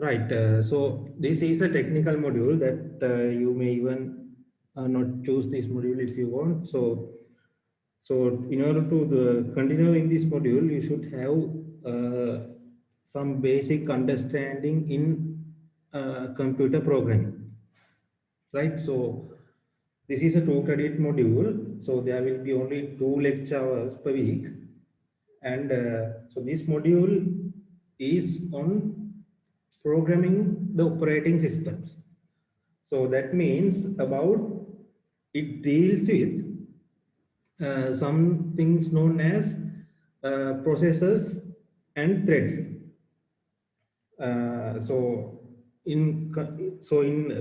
Right. So this is a technical module that you may even not choose this module if you want. So in order to continue in this module, you should have some basic understanding in computer programming, right? So this is a 2 credit module. So there will be only 2 lecture hours per week, and so this module is on programming the operating systems. So that means about it deals with some things known as processors and threads. So in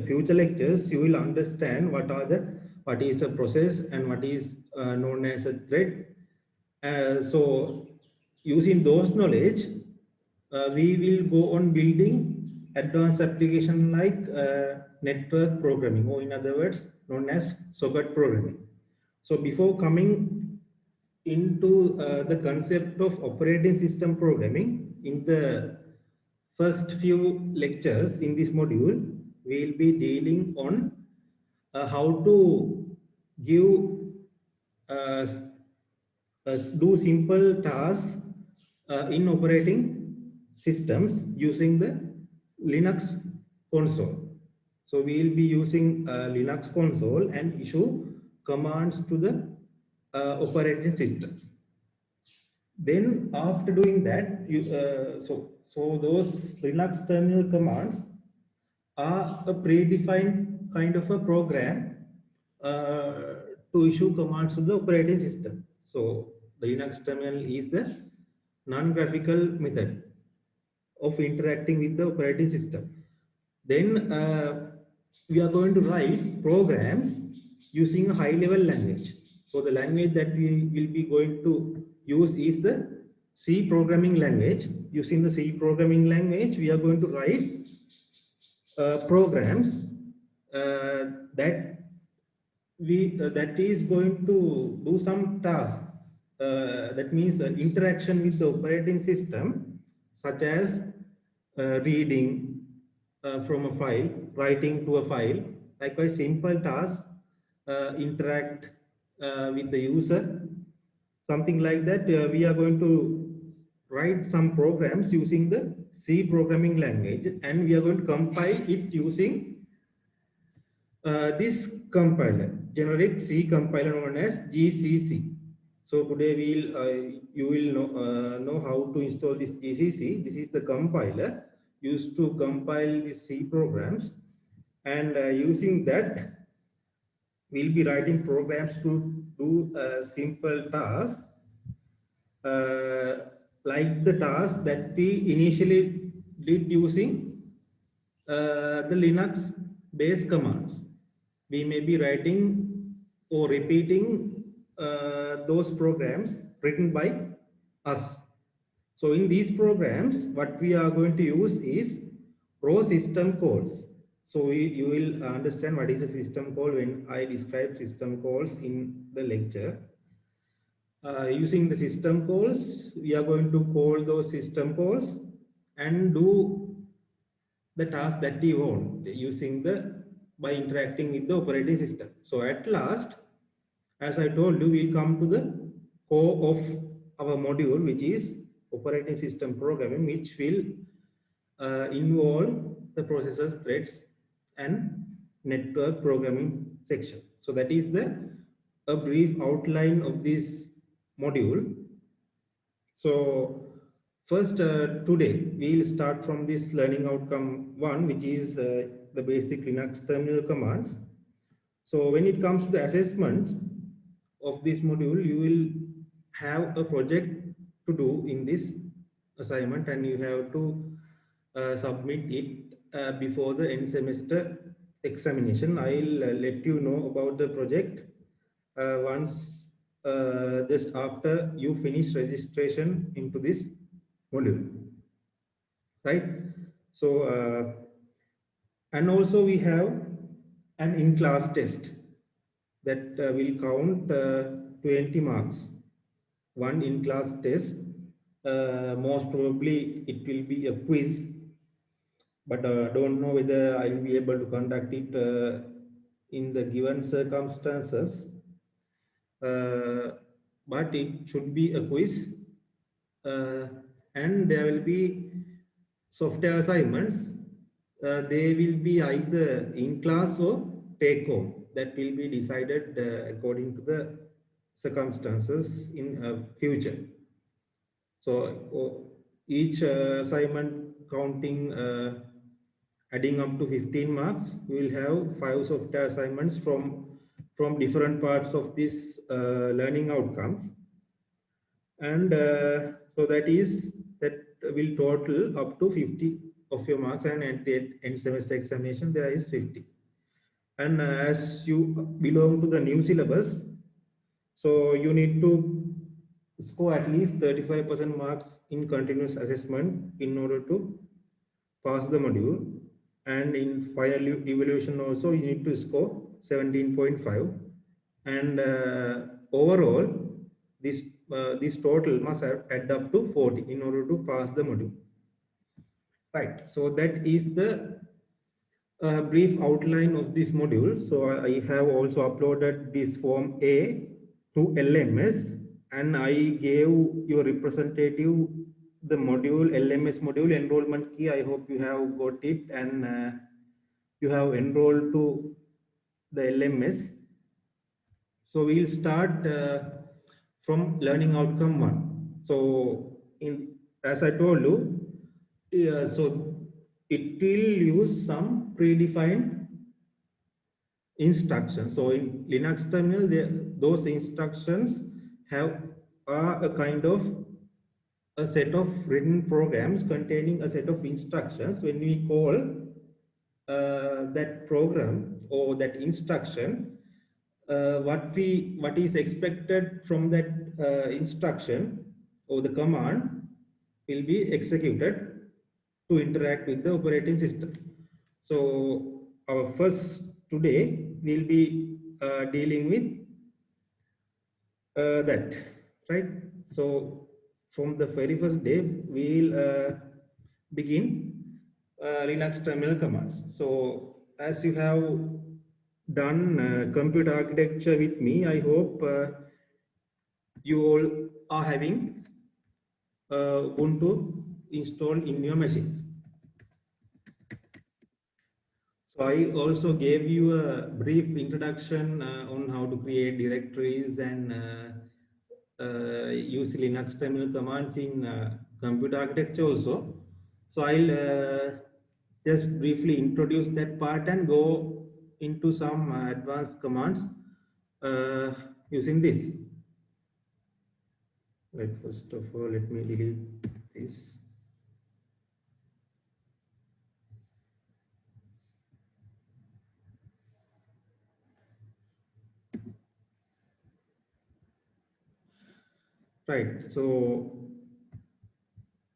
future lectures, you will understand what is a process and what is known as a thread. So using those knowledge, we will go on building advanced application like network programming, or in other words, known as socket programming. So before coming into the concept of operating system programming, in the first few lectures in this module, we will be dealing on how to give uh, do simple tasks in operating systems using the Linux console. So we will be using Linux console and issue commands to the operating systems. Then after doing that, so those Linux terminal commands are a predefined kind of a program uh, to issue commands to the operating system. So the Linux terminal is the non-graphical method of interacting with the operating system. Then we are going to write programs using a high-level language. So the language that we will be going to use is the C programming language. Using the C programming language, we are going to write programs that that is going to do some tasks. That means interaction with the operating system, such as reading from a file, writing to a file. Likewise, simple tasks interact with the user, something like that. We are going to write some programs using the C programming language, and we are going to compile it using this compiler, generic C compiler known as GCC. So today you will know how to install this GCC. This is the compiler used to compile the C programs, and using that, we'll be writing programs to do simple tasks, uh, like the task that we initially did using the Linux based commands. We may be writing or repeating those programs written by us. So in these programs, what we are going to use is raw system calls. So you will understand what is a system call when I describe system calls in the lecture. Using the system calls, we are going to call those system calls and do the task that we want using the by interacting with the operating system. So at last, as I told you, we come to the core of our module, which is operating system programming, which will involve the processors, threads, and network programming section. So that is the a brief outline of this module. So first, today we will start from this learning outcome 1, which is the basic Linux terminal commands. So when it comes to the assessment of this module, you will have a project to do in this assignment, and you have to submit it before the end semester examination. I'll let you know about the project once just after you finish registration into this module, right? So and also we have an in-class test that will count 20 marks. One in-class test, most probably it will be a quiz but don't know whether I will be able to conduct it in the given circumstances. But it should be a quiz, and there will be software assignments. They will be either in class or take home. That will be decided according to the circumstances in future. So each assignment counting, adding up to 15 marks, we will have 5 software assignments from different parts of this learning outcomes. And so that will total up to 50 of your marks, and at the end semester examination there is 50. And as you belong to the new syllabus, so you need to score at least 35% marks in continuous assessment in order to pass the module, and in final evaluation also you need to score 17.5, and overall this total must add up to 40 in order to pass the module, right? So that is the brief outline of this module. So I have also uploaded this form A to LMS, and I gave your representative the module, LMS module enrollment key. I hope you have got it, and you have enrolled to the LMS. So we'll start from learning outcome 1. So as I told you, so it will use some predefined instructions. So in Linux terminal, those instructions are a kind of a set of written programs containing a set of instructions. When we call that program or that instruction, what is expected from that instruction or the command will be executed to interact with the operating system. So our first today will be dealing with that, right? So from the very first day, we'll begin Linux terminal commands. So as you have done computer architecture with me, I hope you all are having Ubuntu installed in your machines. So I also gave you a brief introduction on how to create directories and use Linux terminal commands in computer architecture also. So I'll just briefly introduce that part and go into some advanced commands using this. Right, first of all, let me delete this. Right, so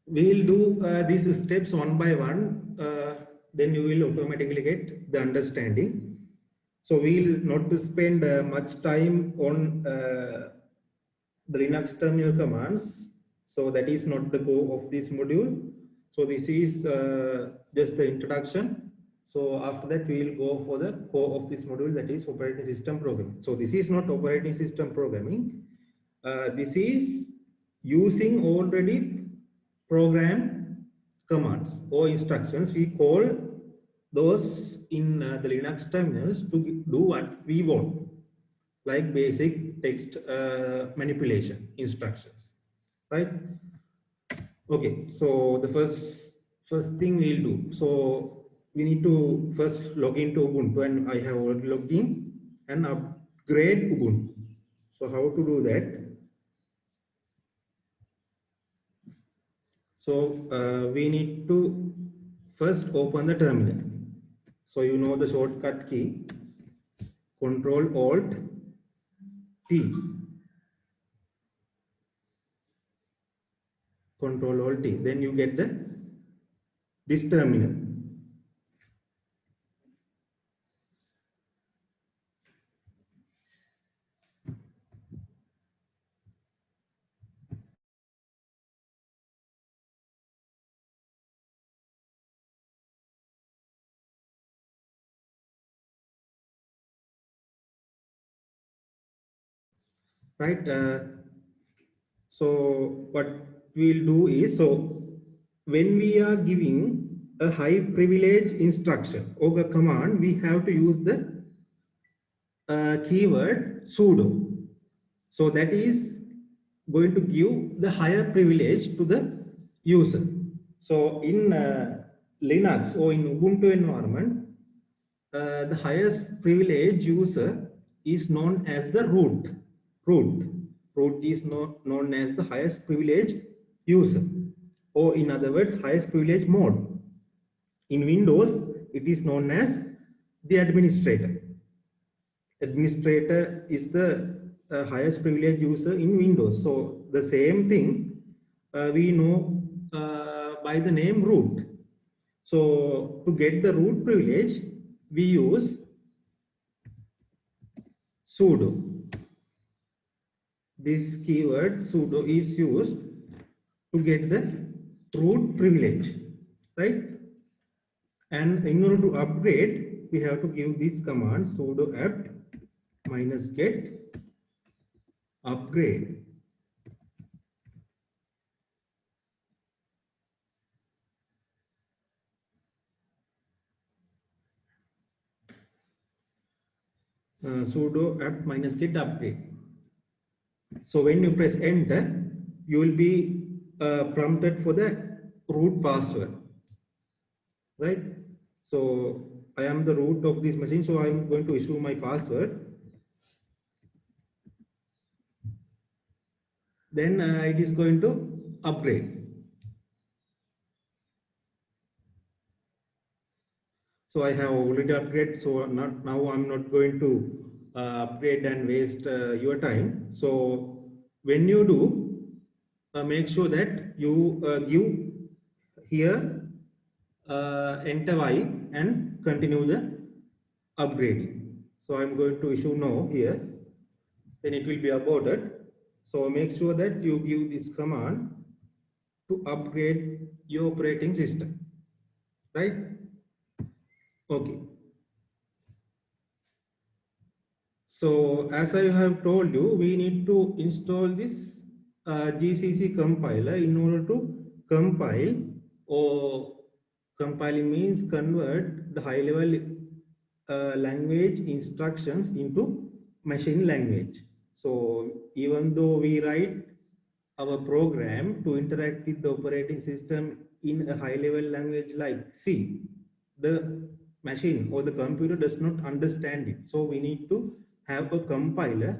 we'll do these steps one by one, then you will automatically get the understanding. So we'll not to spend much time on the Linux terminal commands. So that is not the core of this module. So this is just the introduction. So after that, we will go for the core of this module, that is operating system programming. So this is not operating system programming. This is using already programmed commands or instructions. We call those in the Linux terminals to do what we want, like basic text manipulation instructions, right? Okay, so the first thing we'll do. So we need to first log into Ubuntu, and I have already logged in, and upgrade Ubuntu. So how to do that? So we need to first open the terminal. So you know the shortcut key, Control Alt T. Control Alt T. Then you get this terminal. right? So what we'll do is, so when we are giving a high privilege instruction or a command, we have to use the keyword sudo. So that is going to give the higher privilege to the user. So in Linux or in Ubuntu environment, the highest privilege user is known as the root. Root is known as the highest privilege user, or in other words, highest privilege mode. In Windows, it is known as the administrator. Administrator is the highest privilege user in Windows. So the same thing we know by the name root. So to get the root privilege, we use sudo. This keyword sudo is used to get the root privilege, right? And in order to upgrade, we have to give this command sudo apt -get upgrade. Sudo apt -get upgrade. So when you press enter, you will be prompted for the root password, right? So I am the root of this machine, so I am going to issue my password. Then it is going to upgrade. So I have already upgraded, so now I'm not going to upgrade and waste your time. So when you do, make sure that you give here enter Y and continue the upgrading. So I'm going to issue no here, then it will be aborted. So make sure that you give this command to upgrade your operating system, right? Okay. So as I have told you, we need to install this GCC compiler in order to compile, or compiling means convert the high level language instructions into machine language. So even though we write our program to interact with the operating system in a high level language like C, the machine or the computer does not understand it. So we need to have a compiler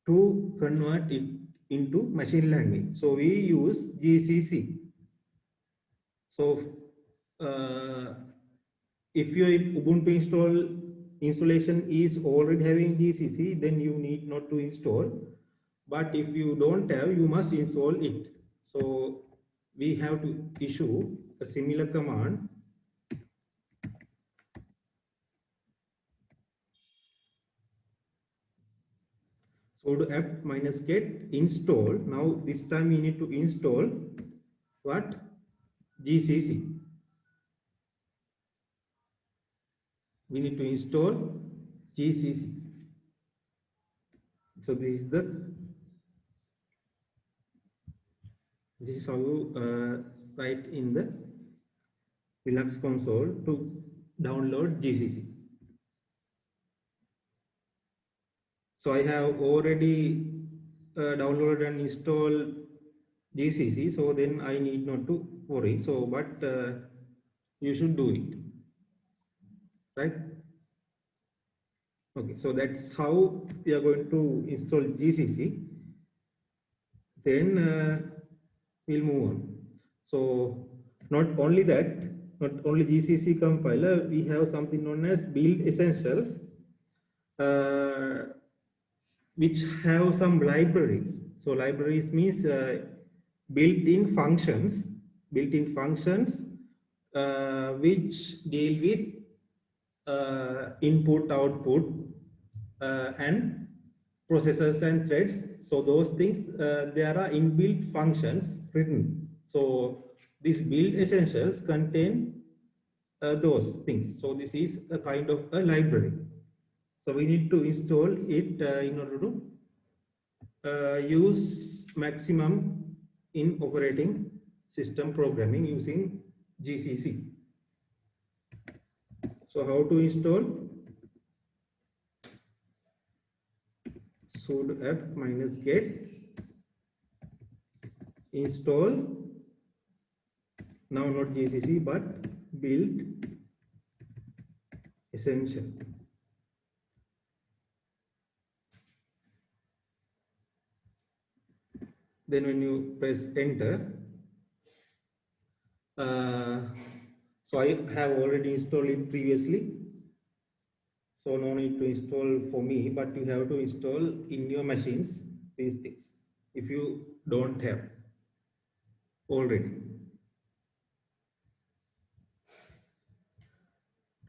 to convert it into machine language. So we use GCC. So if your Ubuntu installation is already having GCC, then you need not to install. But if you don't have, you must install it. So we have to issue a similar command. Sudo apt -get install. Now this time we need to install what? GCC. We need to install GCC. So this is how you write in the Linux console to download GCC. So I have already downloaded and installed GCC, so then I need not to worry. So, but you should do it, right? Okay, so that's how we are going to install GCC. Then we'll move on. So not only that, not only GCC compiler, we have something known as build essentials, which have some libraries. So libraries means built-in functions, which deal with input, output, and processors and threads. So those things, there are inbuilt functions written. So these build essentials contain those things. So this is a kind of a library. So we need to install it in order to use maximum in operating system programming using GCC. So how to install? Sudo apt -get install, now not GCC but build essential. Then when you press enter, so I have already installed it previously, so no need to install for me, but you have to install in your machines these things if you don't have already.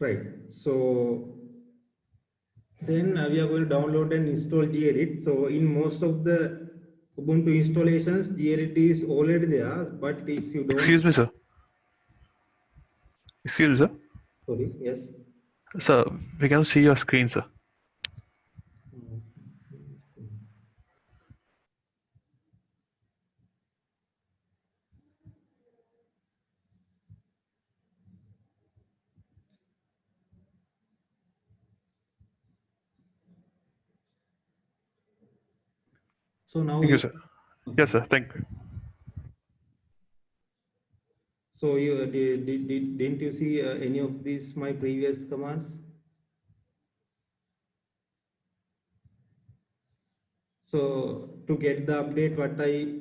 Right, so then we are going to download and install gedit. So in most of the Ubuntu installations, gedit is already there, but if you don't... Excuse me, sir. Excuse me, sir. Sorry, yes. Sir, we can see your screen, sir. So now... Thank you, sir. Yes, sir. Thank you. So you didn't you see any of these my previous commands? So to get the update, what I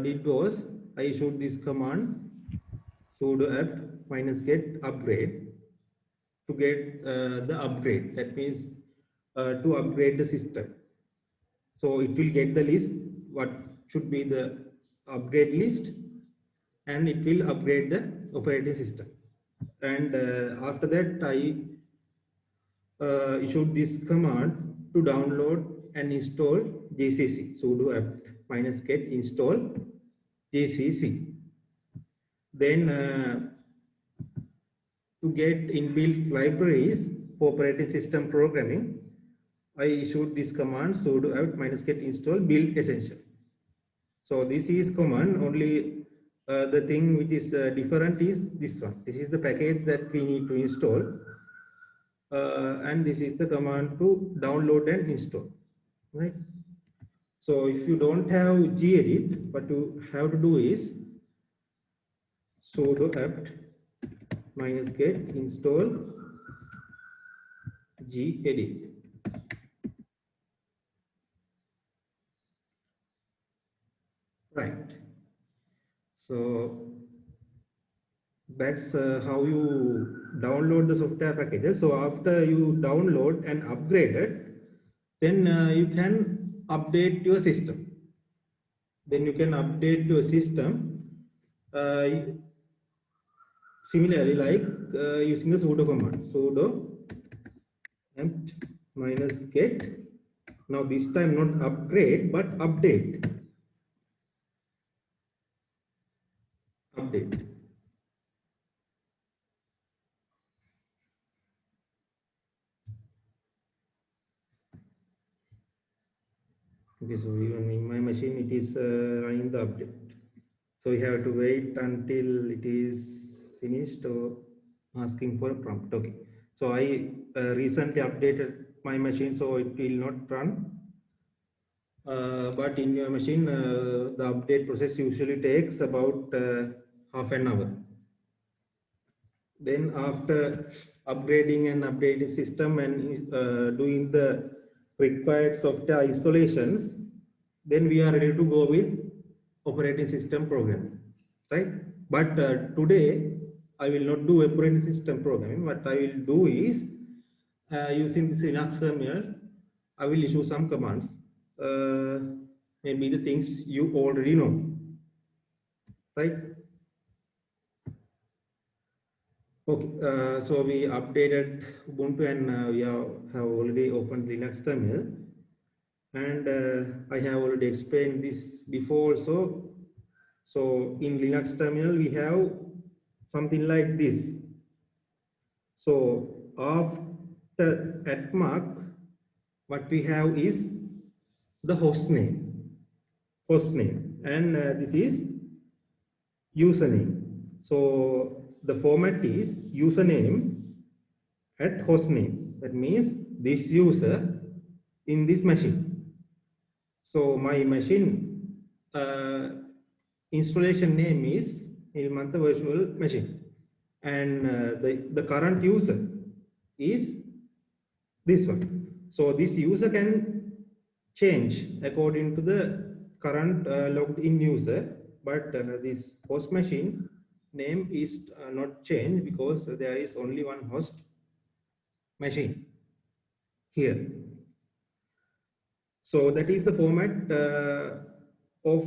did was I issued this command sudo apt -get upgrade to get the upgrade. That means to upgrade the system. So it will get the list what should be the upgrade list, and it will upgrade the operating system. And after that I issued this command to download and install GCC, sudo apt -get install GCC. Then to get inbuilt libraries for operating system programming, I issued this command sudo apt -get install build essential. So this is command, only the thing which is different is this one. This is the package that we need to install. And this is the command to download and install, right? So if you don't have gedit, what you have to do is sudo apt -get install gedit. Right. So that's how you download the software packages. So after you download and upgrade it, then you can update your system. Then you can update your system similarly like using the sudo command, sudo apt -get. Now this time not upgrade but update. Update. Okay, so even in my machine it is running the update. So we have to wait until it is finished or asking for a prompt. Okay. So I recently updated my machine, so it will not run. But in your machine, the update process usually takes about half an hour. Then after upgrading and updating system and doing the required software installations, then we are ready to go with operating system programming, right? But today I will not do operating system programming. What I will do is using this Linux terminal, I will issue some commands. Maybe the things you already know, right? Okay, so we updated Ubuntu and we have already opened Linux terminal, and I have already explained this before also. So in Linux terminal we have something like this. So after @mark, what we have is the host name. host name, and this is username. So the format is username at host name. That means this user in this machine. So my machine installation name is Nilmantha Virtual Machine, and the current user is this one. So this user can change according to the current logged in user, but this host machine name is not changed because there is only one host machine here. So that is the format of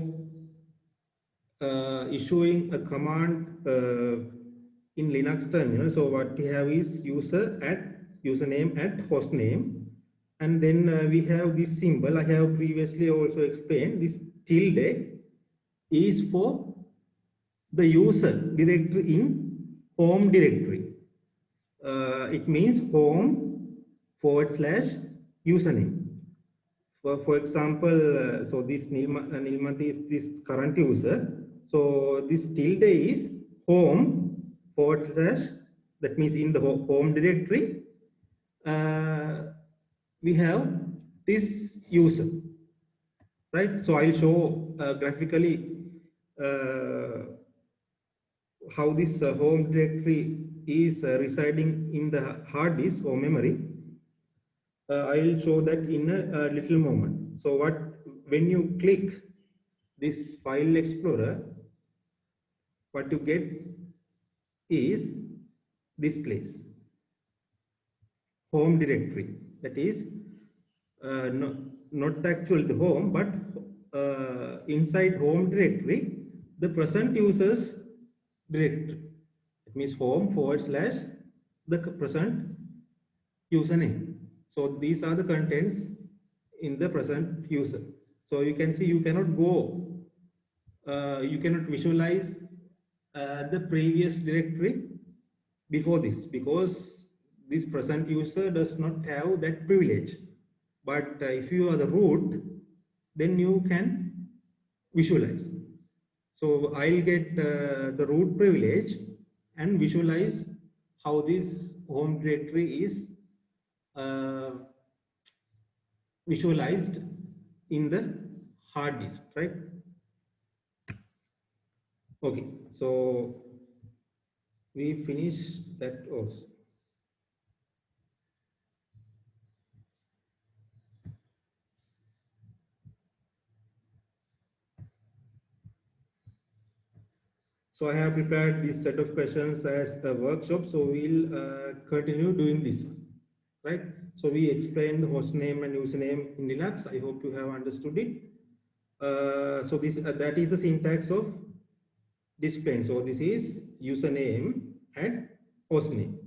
issuing a command in Linux terminal. So what we have is username at host name, and then we have this symbol. I have previously also explained this tilde is for the user directory in home directory. It means home / username. For example, so this Nilmantha is this current user. So this tilde is home / that means in the home directory. We have this user, right? So I'll show graphically how this home directory is residing in the hard disk or memory. I'll show that in a little moment. So when you click this file explorer, what you get is this place, home directory. That is not actually the home, but inside home directory, the present user's directory. It means home / the present username. So these are the contents in the present user. So you can see you cannot visualize the previous directory before this, because this present user does not have that privilege. But if you are the root, then you can visualize. So I'll get the root privilege and visualize how this home directory is visualized in the hard disk, right? Okay, so we finished that also. So I have prepared this set of questions as a workshop. So we'll continue doing this, right? So we explained the host name and username in Linux. I hope you have understood it. So this that is the syntax of display. So this is username and host name,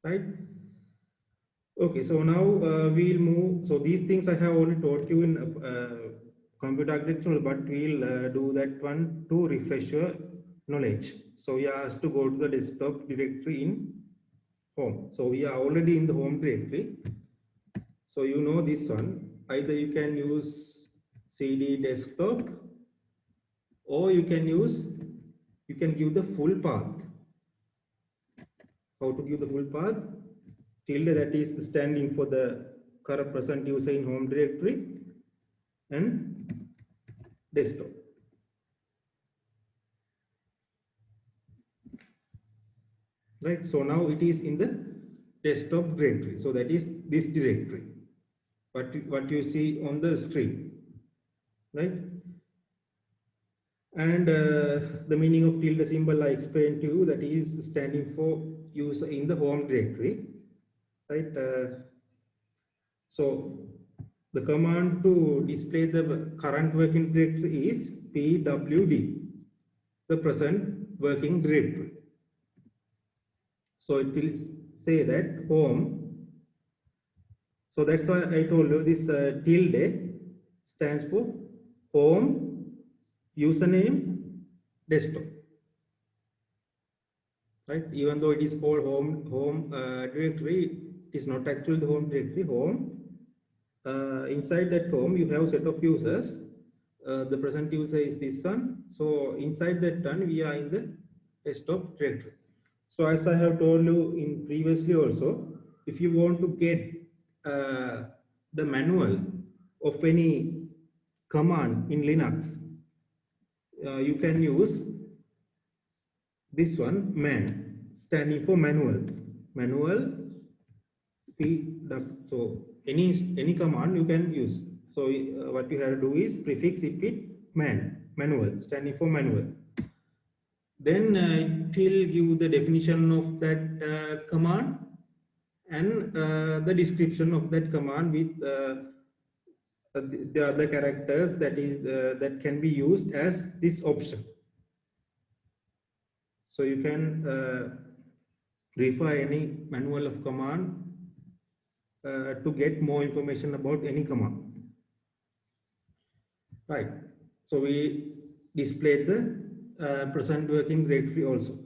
right? Okay, so now we'll move. So these things I have already taught you in computer architecture, but we'll do that one to refresh your knowledge. So we are asked to go to the desktop directory in home. So we are already in the home directory. So you know this one. Either you can use CD desktop, or you can give the full path. How to give the full path? Tilde, that is standing for the current present user in home directory, and desktop. Right, so now it is in the desktop directory. So that is this directory, what you see on the screen, right? And the meaning of tilde symbol I explained to you, that is standing for user in the home directory, right? So the command to display the current working directory is pwd, the present working directory. So it will say that home. So that's why I told you this tilde stands for home, username, desktop. Right? Even though it is called home directory, it is not actually the home directory. Home, inside that form you have set of users. The present user is this one. So inside that one we are in the desktop directory. So as I have told you in previously also, if you want to get the manual of any command in Linux, you can use this one, man, standing for manual. Manual so any command you can use. So what you have to do is prefix it with manual, standing for manual. Then it will give the definition of that command and the description of that command with the other characters that can be used as this option. So you can refer any manual of command to get more information about any command. Right. So we displayed the present working directory also.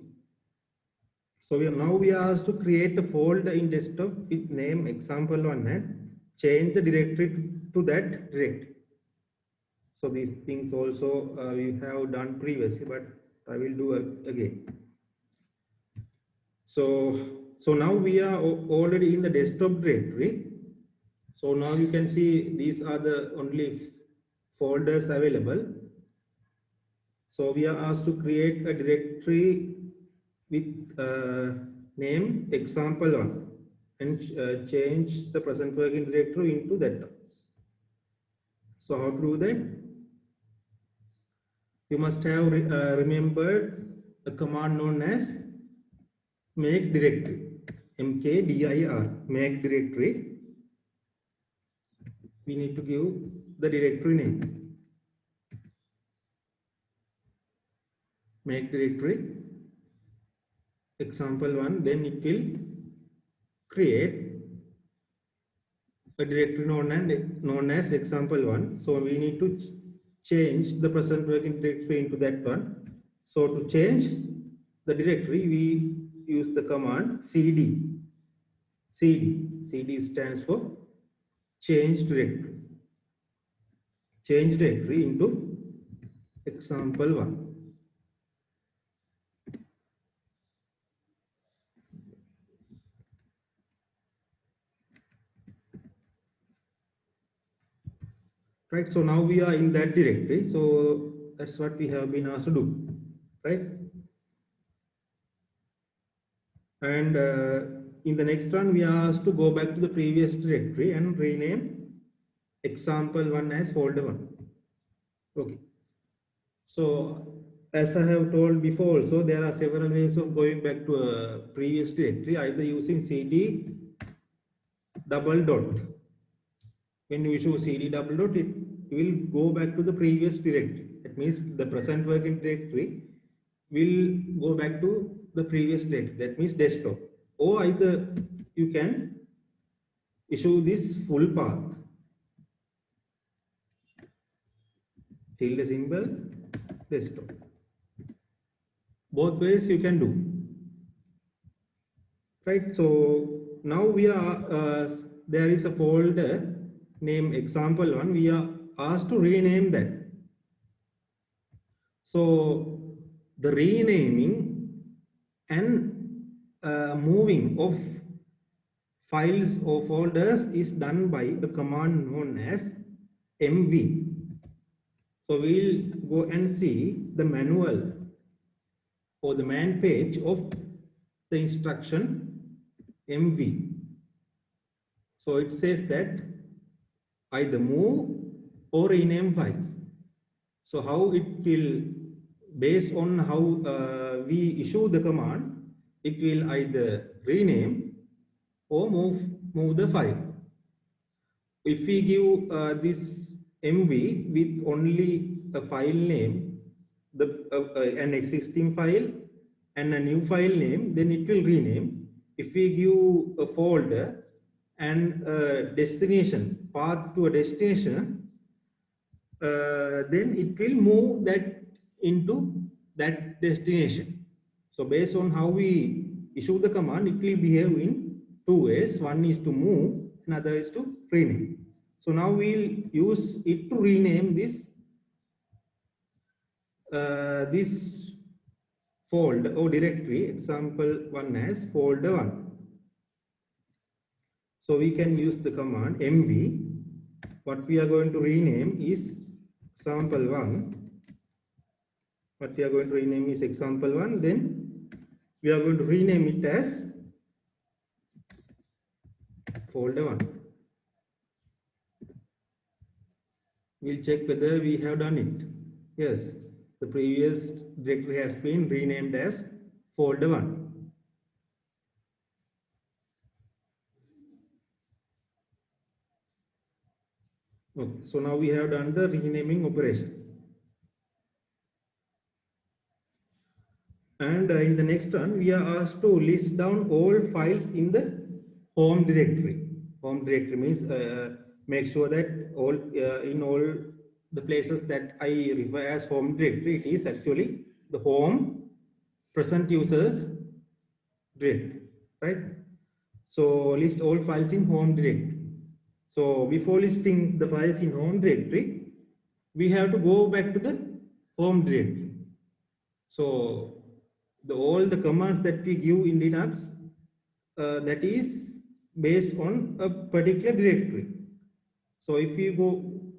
So now we are asked to create a folder in desktop with name example1 and change the directory to that directory. So these things also we have done previously, but I will do it again. So now we are already in the desktop directory. So now you can see these are the only folders available. So we are asked to create a directory with name example1 and change the present working directory into that. So how to do that? You must have remembered a command known as make directory, mkdir, make directory. We need to give the directory name, make directory example1, then it will create a directory known as example1. So we need to change the present working directory into that one. So to change the directory, we use the command cd. CD stands for change directory. Change directory into example1. Right, so now we are in that directory. So that's what we have been asked to do, right? And in the next one, we are asked to go back to the previous directory and rename example1 as folder1. Okay. So as I have told before also, there are several ways of going back to a previous directory, either using cd double dot. When you issue cd double dot, it will go back to the previous directory. That means the present working directory will go back to the previous directory. That means desktop. Or either you can issue this full path. Tilde symbol desktop. Both ways you can do. Right. So now we are there is a folder named example1. We are asked to rename that. So the renaming and moving of files or folders is done by a command known as mv. So we'll go and see the manual or the man page of the instruction mv. So it says that either move or rename files. So how it will, based on how we issue the command, it will either rename or move the file. If we give this mv with only a file name, an existing file and a new file name, then it will rename. If we give a folder and a destination, path to a destination, then it will move that into that destination. So based on how we issue the command, it will behave in two ways. One is to move, another is to rename. So now we'll use it to rename this folder or directory, example1 as folder1. So we can use the command mv. What we are going to rename is example1. What we are going to rename is example1. Then we are going to rename it as folder1. We'll check whether we have done it. Yes, the previous directory has been renamed as folder1. Okay, so now we have done the renaming operation. And in the next one, we are asked to list down all files in the home directory. Home directory means make sure that all in all the places that I refer as home directory, it is actually the home present users directory, right? So list all files in home directory. So before listing the files in home directory, we have to go back to the home directory. So all the commands that we give in Linux, that is based on a particular directory. So if you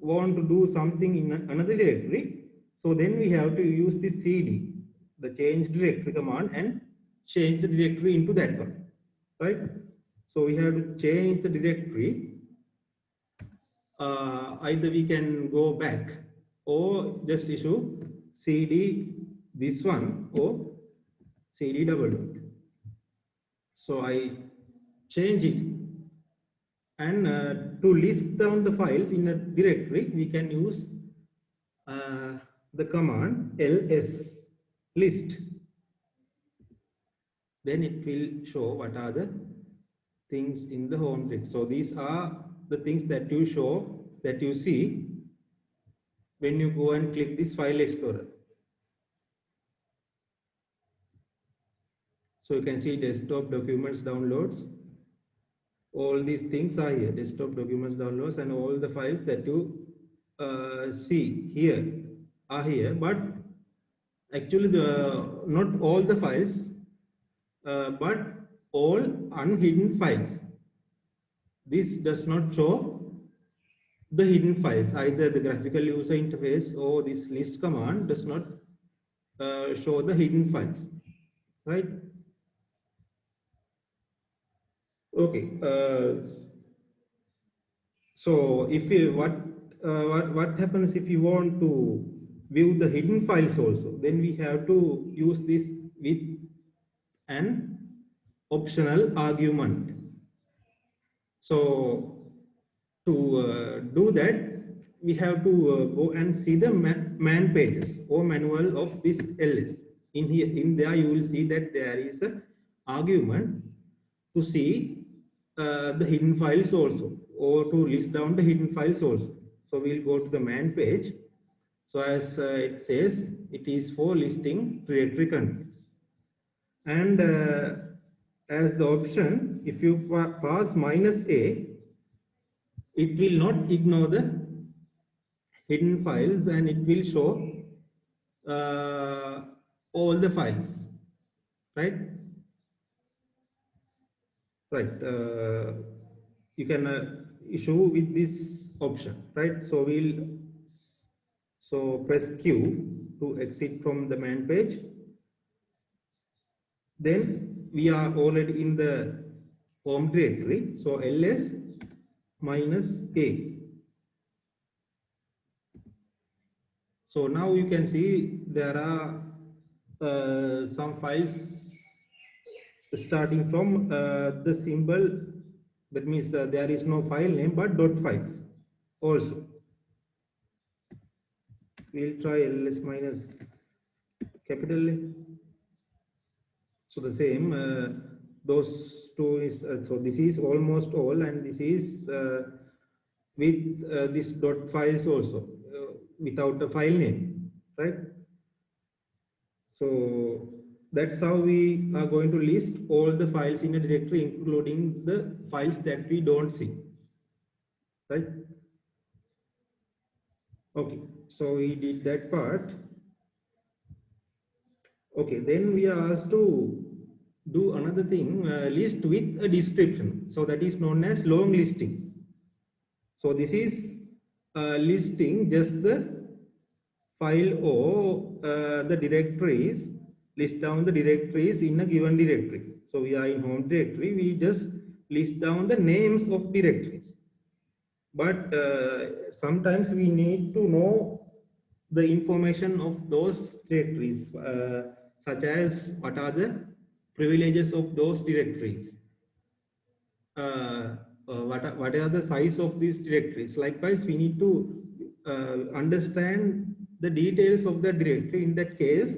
want to do something in another directory, so then we have to use this cd, the change directory command, and change the directory into that one, right? So we have to change the directory. Either we can go back or just issue cd this one or cd double dot. So I change it, and to list down the files in a directory, we can use the command ls list. Then it will show what are the things in the home directory. So these are the things that you see when you go and click this file explorer. So you can see desktop documents downloads. All these things are here, desktop documents downloads, and all the files that you see here are here. But actually not all the files, but all unhidden files. This does not show the hidden files. Either the graphical user interface or this list command does not show the hidden files, right? Okay. So if you what happens if you want to view the hidden files also? Then we have to use this with an optional argument. So to do that, we have to go and see the man pages or manual of this ls. In there you will see that there is an argument to see the hidden files also, or to list down the hidden files also. So we'll go to the man page. So as it says, it is for listing directory contents. And as the option, if you pass -a, it will not ignore the hidden files, and it will show all the files, right? Right. You can issue with this option, right? So press Q to exit from the man page. Then we are already in the home directory. So ls -a. So now you can see there are some files starting from the symbol. That means there is no file name but dot files also. We'll try ls minus capital A. So the same, those two is, so this is almost all, and this is with this dot files also, without the file name, right? So that's how we are going to list all the files in a directory, including the files that we don't see, right? Okay, so we did that part. Okay, then we are asked to do another thing, list with a description. So that is known as long listing. So this is listing just the file or the directories, list down the directories in a given directory. So we are in home directory, we just list down the names of directories. But sometimes we need to know the information of those directories, such as what are the privileges of those directories, what are the size of these directories. Likewise, we need to understand the details of the directory. In that case,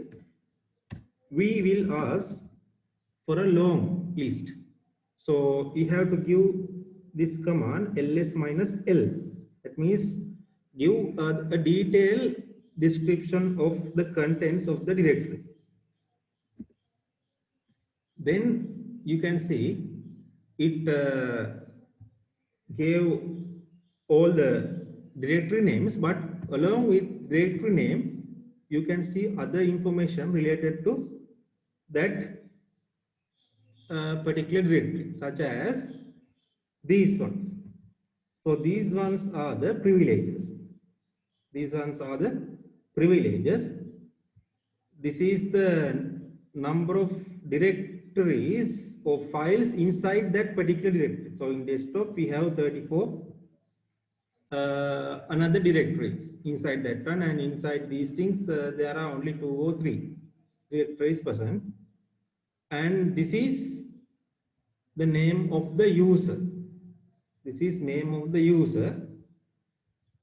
we will ask for a long list. So we have to give this command ls minus l. That means give a detailed description of the contents of the directory. Then you can see it gave all the directory names, but along with directory name, you can see other information related to that particular directory, such as these ones. So these ones are the privileges. These ones are the privileges. This is the number of directories or files inside that particular directory. So in desktop, we have 34 another directories inside that one, and inside these things, there are only 2 or 3 directories present. And this is the name of the user. This is name of the user,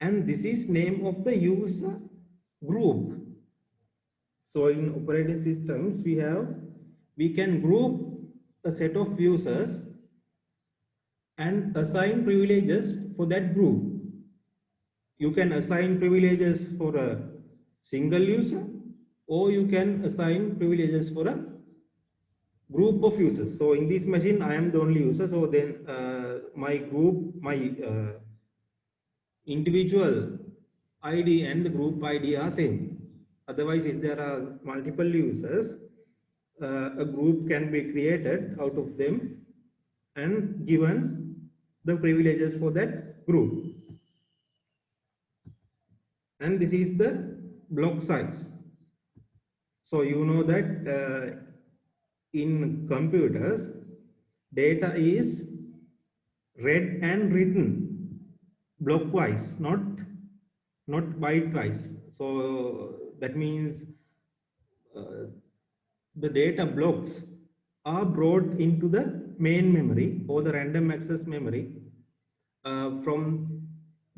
and this is name of the user group. So in operating systems, we can group a set of users and assign privileges for that group. You can assign privileges for a single user, or you can assign privileges for a group of users. So in this machine, I am the only user. So then my group, my individual ID and the group ID are same. Otherwise, if there are multiple users, a group can be created out of them and given the privileges for that group. And this is the block size. So you know that in computers, data is read and written blockwise, not byte-wise. So that means the data blocks are brought into the main memory or the random access memory from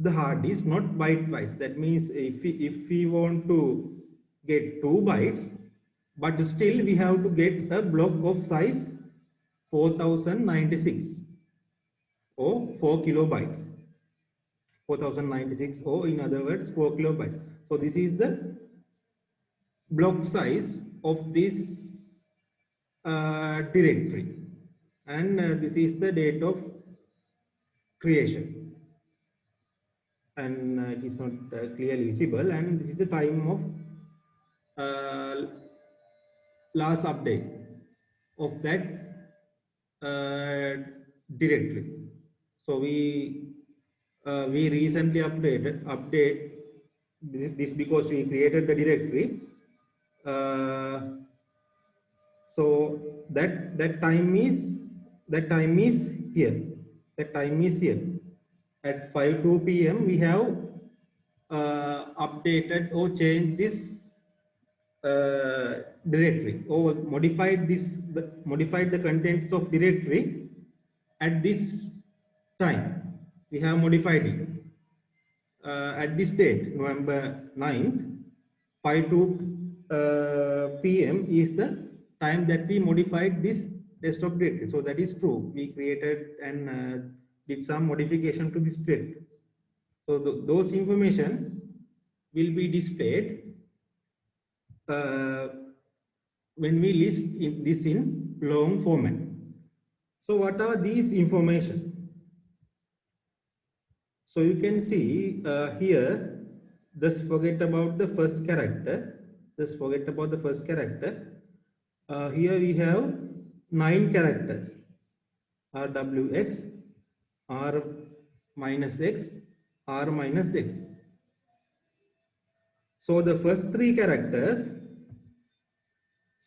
the hard disk, not byte-wise. That means if we want to get 2 bytes, but still we have to get a block of size 4096 or 4 kilobytes. 4096, or in other words 4 kilobytes. So this is the block size of this directory, and this is the date of creation, and it is not clearly visible, and this is the time of last update of that directory. So we recently update this because we created the directory. So that time is here. That time is here. At 5:02 p.m. we have updated or changed this directory, or modified the contents of directory at this time. We have modified it at this date, November 9th, 5:02 p.m. is the time that we modified this desktop directory. So that is true. We created and did some modification to this directory. So those information will be displayed when we list this in long format. So what are these information? So you can see here just forget about the first character. Just forget about the first character. Here we have 9 characters. RWX, R minus X, R minus X. So the first 3 characters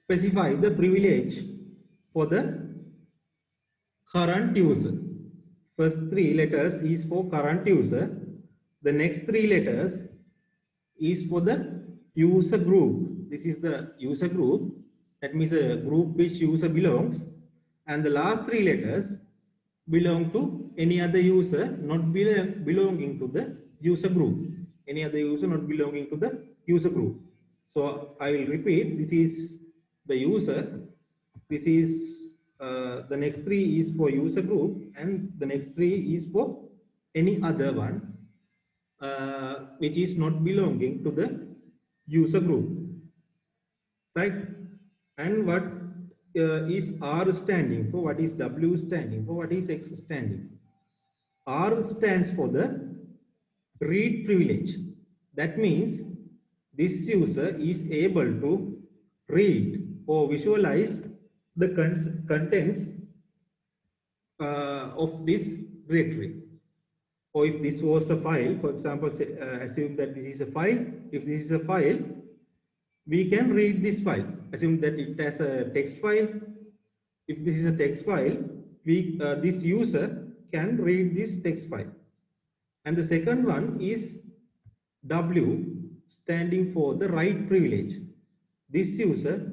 specify the privilege for the current user. First 3 letters is for current user. The next 3 letters is for the user group. This is the user group. That means a group which user belongs. And the last 3 letters belong to any other user not belonging to the user group. Any other user not belonging to the user group. So I will repeat, this is the user. This is the next 3 is for user group, and the next 3 is for any other one which is not belonging to the user group, right? And what is R standing for, what is W standing for, what is X standing for? R stands for the read privilege. That means this user is able to read or visualize the contents of this directory. Or if this was a file, for example, assume that this is a file. If this is a file, we can read this file. Assume that it has a text file. If this is a text file, this user can read this text file. And the second one is W, standing for the write privilege. This user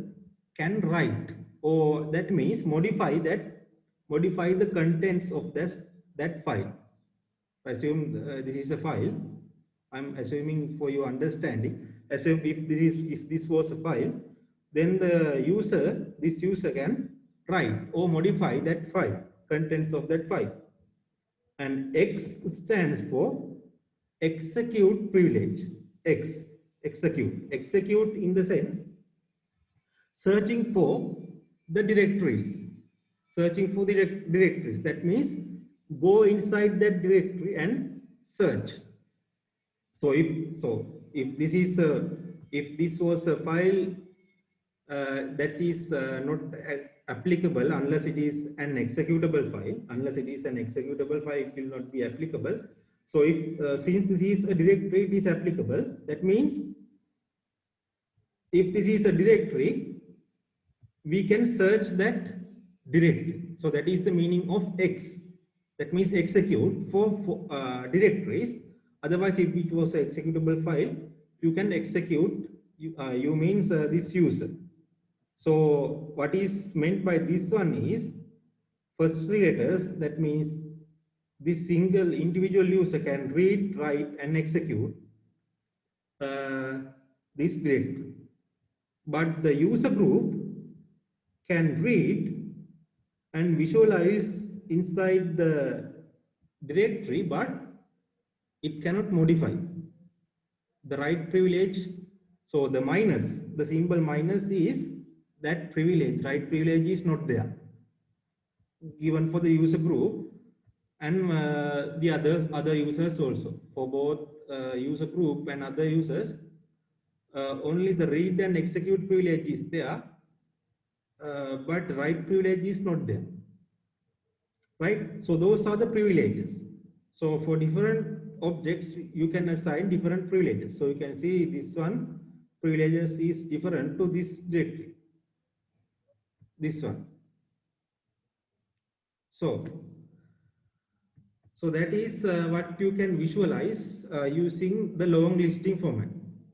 can write, or that means modify the contents of that file. Assume this is a file. I'm assuming for your understanding. Assume if this was a file, then this user can write or modify that file, contents of that file. And X stands for execute privilege. Execute in the sense searching for the directories. Searching for the directories. That means go inside that directory and search. So if this was a file that is not applicable unless it is an executable file. Unless it is an executable file, it will not be applicable. So if since this is a directory, it is applicable. That means if this is a directory, we can search that directory. So that is the meaning of X. That means execute for directories. Otherwise, if it was an executable file, you can execute. You means this user. So what is meant by this one is first 3 letters. That means this single individual user can read, write, and execute this directory. But the user group can read and visualize inside the directory, but it cannot modify the write privilege. So the minus, the symbol minus is that privilege. Write privilege is not there, given for the user group and the other users also. For both user group and other users, only the read and execute privilege is there, but write privilege is not there, right? So those are the privileges. So for different objects, you can assign different privileges. So you can see this one privileges is different to this directory, this one. So that is what you can visualize using the long listing format,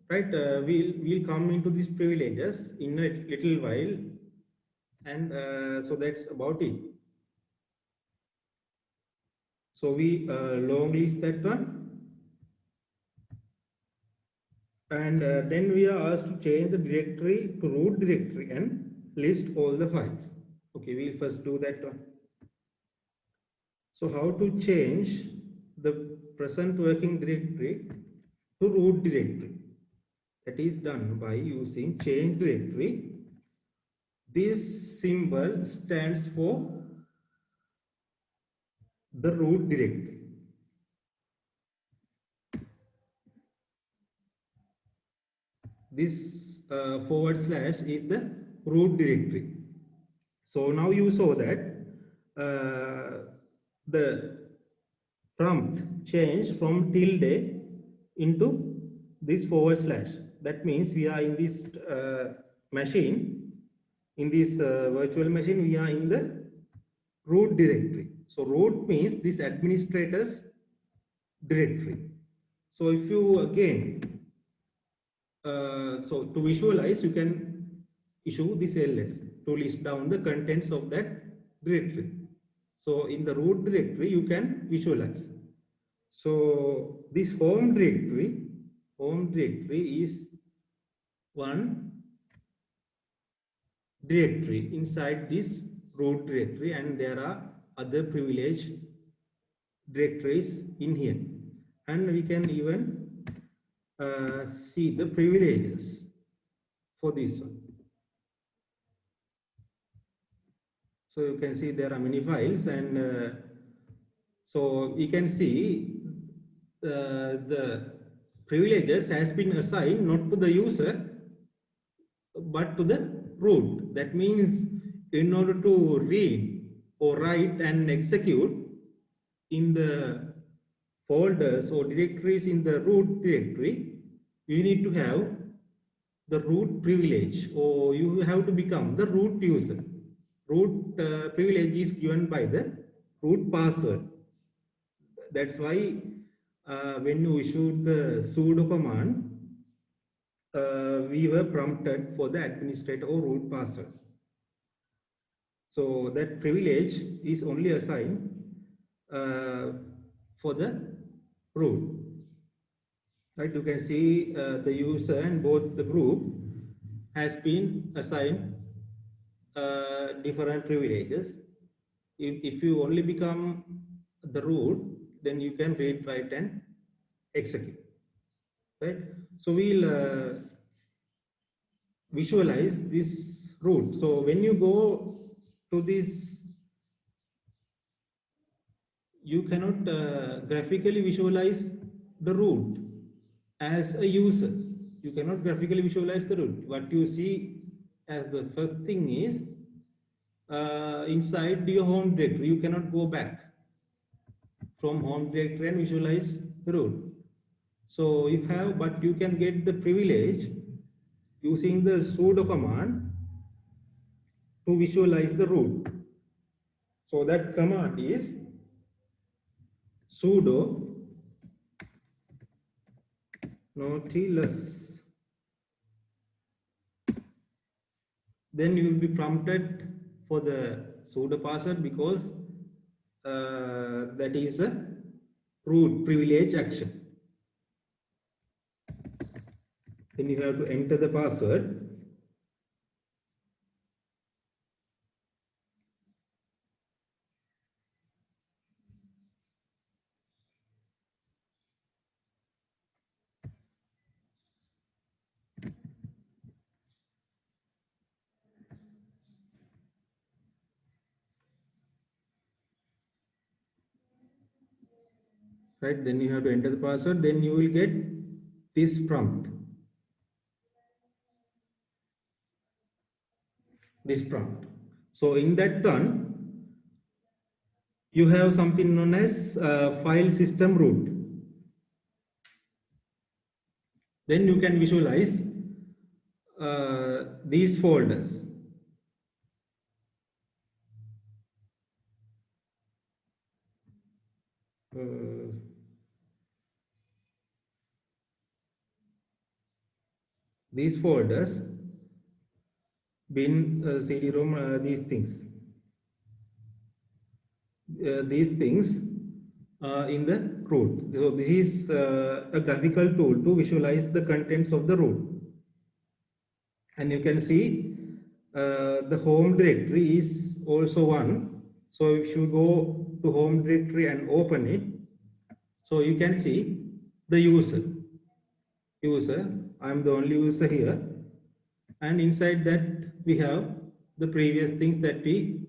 right? We'll come into these privileges in a little while, and so that's about it. So we long list that one, and then we are asked to change the directory to root directory and list all the files. Okay, we'll first do that one. So how to change the present working directory to root directory? That is done by using change directory. This symbol stands for the root directory. this / is the root directory. So now you saw that the prompt changed from tilde into this /. That means we are in this machine, in this virtual machine, we are in the root directory. So root means this administrator's directory. So if you again, so to visualize, you can issue this ls to list down the contents of that directory. So in the root directory, you can visualize. So this home directory is one directory inside this root directory, and there are other privilege directories in here, and we can even see the privileges for this one. So you can see there are many files, and so we can see the privileges has been assigned not to the user but to the root. That means in order to read or write and execute in the folders or directories in the root directory, you need to have the root privilege, or you have to become the root user. Root privilege is given by the root password. That's why when you issued the sudo command, we were prompted for the administrator or root password. So that privilege is only assigned for the root. Right? You can see the user and both the group has been assigned different privileges. If you only become the root, then you can read, write, and execute. Right? So we'll visualize this root. So when you go to this, you cannot graphically visualize the root as a user. You cannot graphically visualize the root. What you see as the first thing is inside your home directory. You cannot go back from home directory and visualize the root. So you have, but you can get the privilege using the sudo command to visualize the root. So that command is sudo nautilus. Then you will be prompted for the sudo password, because that is a root privilege action. Then you have to enter the password. Right, then you have to enter the password, then you will get this prompt. So in that one, you have something known as file system root. Then you can visualize these folders. These folders, bin, CD-ROM, these things in the root. So this is a graphical tool to visualize the contents of the root. And you can see the home directory is also one. So if you go to home directory and open it, so you can see the user. I'm the only user here, and inside that we have the previous things that we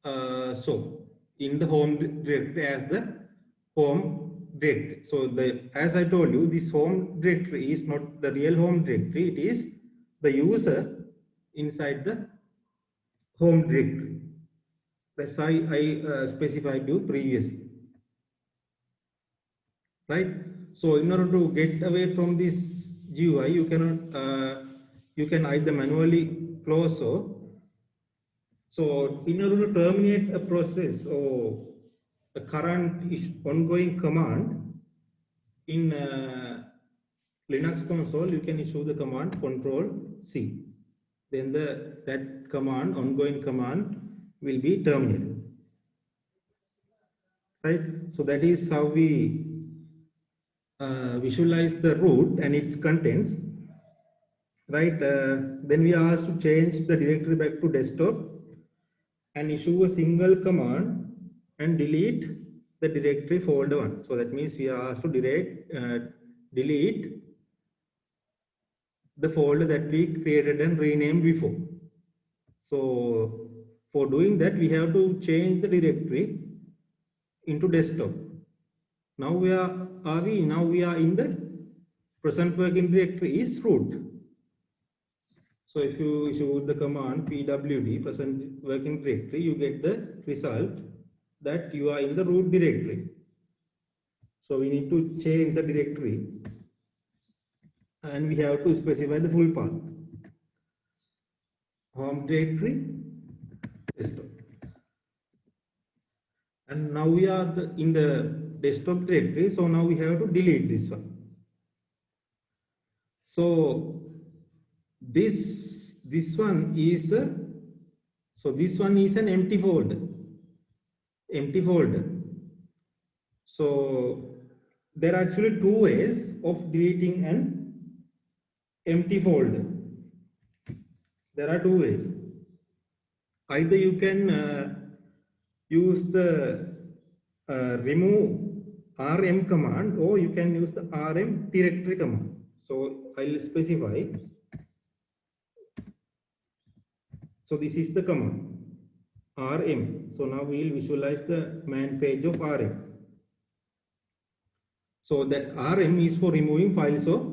saw in the home directory as the home directory. So as I told you, this home directory is not the real home directory. It is the user inside the home directory. That's why I specified you previously, right? So in order to get away from this GUI, you can either manually close or. So in order to terminate a process or a current ongoing command in Linux console, you can issue the command Control-C. Then that command, ongoing command, will be terminated. Right? So that is how we visualize the root and its contents. Right? Then we are asked to change the directory back to desktop and issue a single command and delete the directory folder 1. So that means we are asked to delete the folder that we created and renamed before. So for doing that, we have to change the directory into desktop. Now we are in the present working directory is root. So if you issue the command pwd present working directory, you get the result that you are in the root directory. So we need to change the directory and we have to specify the full path. Home directory, desktop. And now we are in the desktop directory, so now we have to delete this one. So this one is an empty folder. So there are actually two ways of deleting an empty folder. There are two ways. Either you can use the remove rm command, or you can use the rm directory command. So I'll specify. So this is the command rm. So now we will visualize the man page of rm. So that rm is for removing files or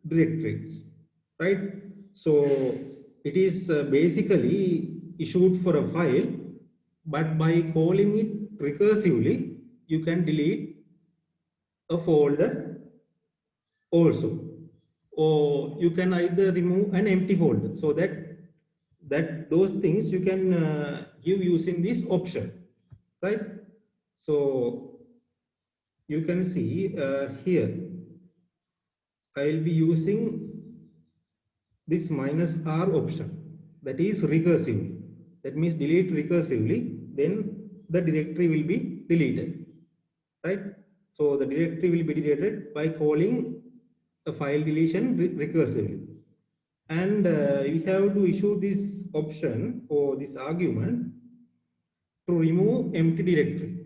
directories, right? So it is basically issued for a file, but by calling it recursively, you can delete a folder also, or you can either remove an empty folder. So that those things you can give using this option, right? So you can see here I will be using this -r option, that is recursively. That means delete recursively, then the directory will be deleted, right? So the directory will be deleted by calling a file deletion recursively. And we have to issue this option or this argument to remove empty directory,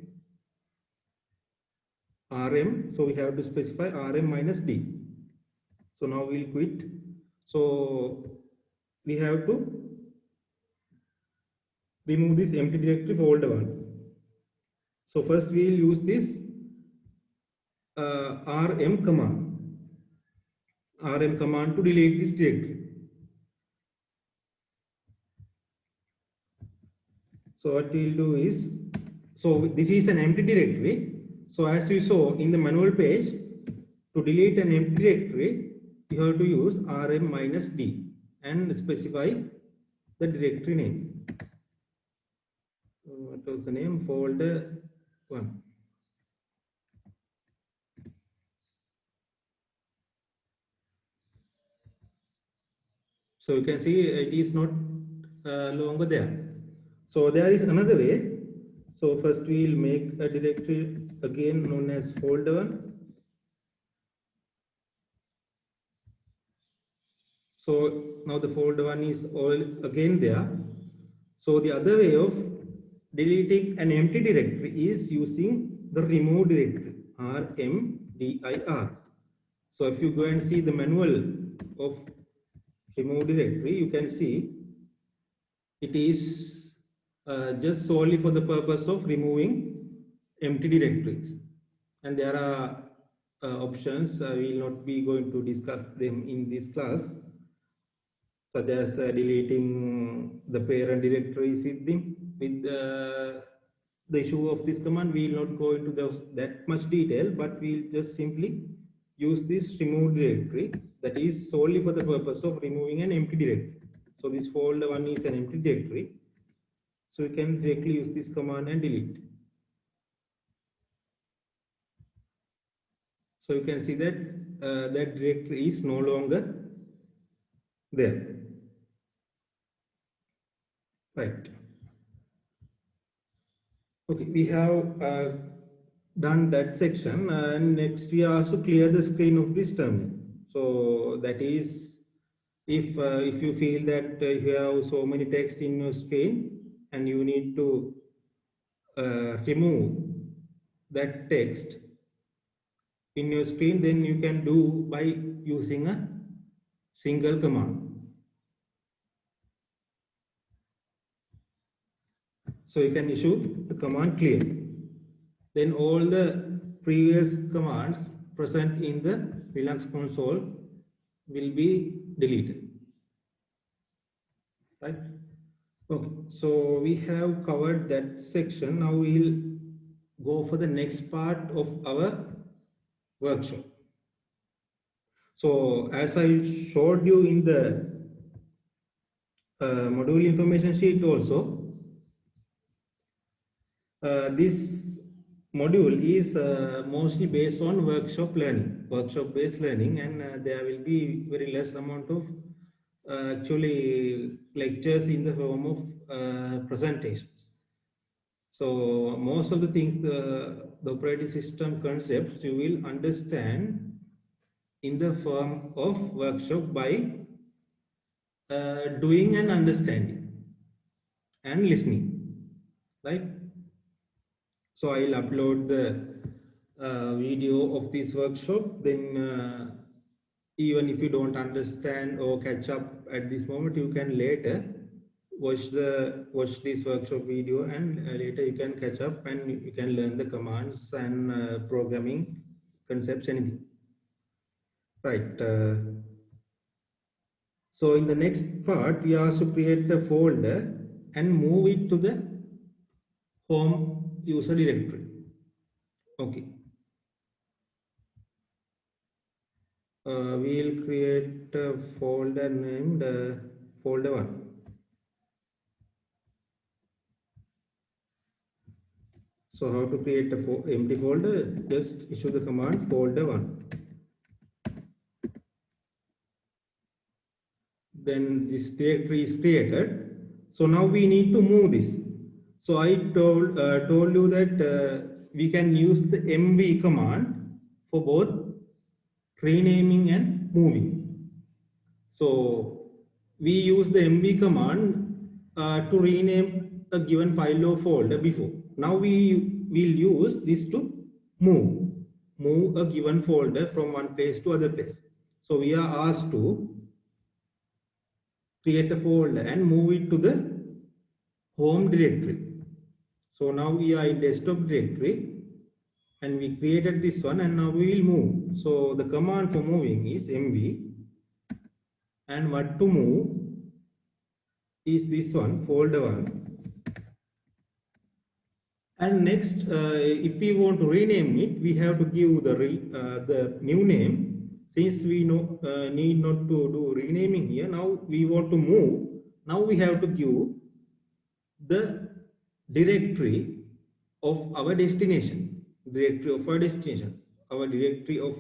rm. So we have to specify rm-d. So now we'll quit. So we have to remove this empty directory folder 1. So first we will use this rm command to delete this directory. So what we will do is, so this is an empty directory. So as you saw in the manual page, to delete an empty directory, you have to use rm-d and specify the directory name. What was the name? Folder 1. So you can see it is not longer there. So there is another way. So first we will make a directory again known as folder 1. So now the folder 1 is all again there. So the other way of deleting an empty directory is using the remove directory, rmdir. So if you go and see the manual of remove directory, you can see it is just solely for the purpose of removing empty directories. and there are options. We will not be going to discuss them in this class, such as deleting the parent directories with them. With the issue of this command, we will not go into that much detail, but we'll just simply use this remove directory that is solely for the purpose of removing an empty directory. So this folder 1 is an empty directory. So you can directly use this command and delete. So you can see that that directory is no longer there. Right. Okay, we have done that section, and next we also clear the screen of this terminal. So that is, if you feel that you have so many text in your screen and you need to remove that text in your screen, then you can do by using a single command. So you can issue the command clear. Then all the previous commands present in the Linux console will be deleted. Right? Okay, so we have covered that section. Now we'll go for the next part of our workshop. So as I showed you in the module information sheet also, this module is mostly based on workshop-based learning, and there will be very less amount of actually lectures in the form of presentations. So most of the things, the operating system concepts, you will understand in the form of workshop by doing and understanding and listening, right? So I'll upload the video of this workshop. Then even if you don't understand or catch up at this moment, you can later watch this workshop video, and later you can catch up and you can learn the commands and programming concepts, anything. Right. So in the next part, we also create a folder and move it to the home user directory. Okay. We'll create a folder named folder 1. So how to create a empty folder? Just issue the command folder 1. Then this directory is created. So now we need to move this. So I told you that we can use the mv command for both renaming and moving. So we use the mv command to rename a given file or folder before. Now we will use this to move a given folder from one place to other place. So we are asked to create a folder and move it to the home directory. So now we are in desktop directory and we created this one, and now we will move. So the command for moving is mv, and what to move is this one, folder 1. And next, if we want to rename it, we have to give the new name. Since we need not to do renaming here, now we want to move. Now we have to give the directory of our destination. Our directory of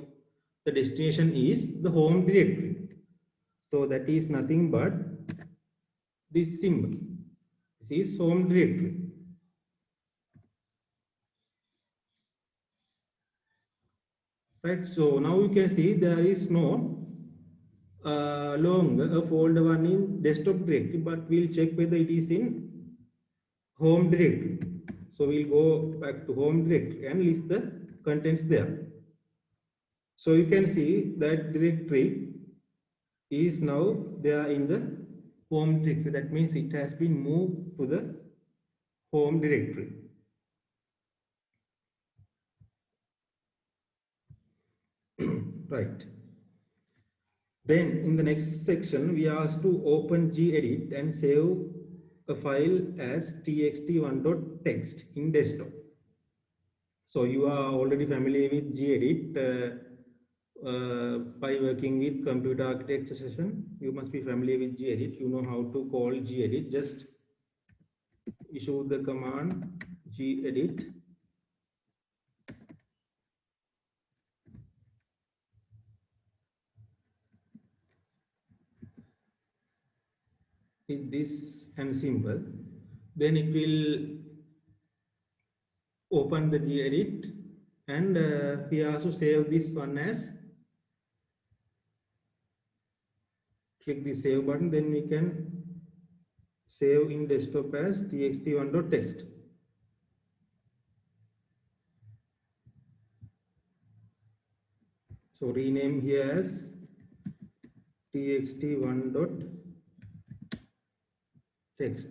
the destination is the home directory. So that is nothing but this symbol. This is home directory. Right, so now you can see there is no longer a folder 1 in desktop directory, but we'll check whether it is in home directory. So we'll go back to home directory and list the contents there. So you can see that directory is now there in the home directory. That means it has been moved to the home directory. Right. Then in the next section, we are asked to open gedit and save a file as txt1.txt in desktop. So you are already familiar with gedit by working with computer architecture session. You must be familiar with gedit. You know how to call gedit. Just issue the command gedit. With this and symbol, then it will open the gedit, and we also save this one as, click the save button, then we can save in desktop as txt1.txt. So rename here as txt1.txt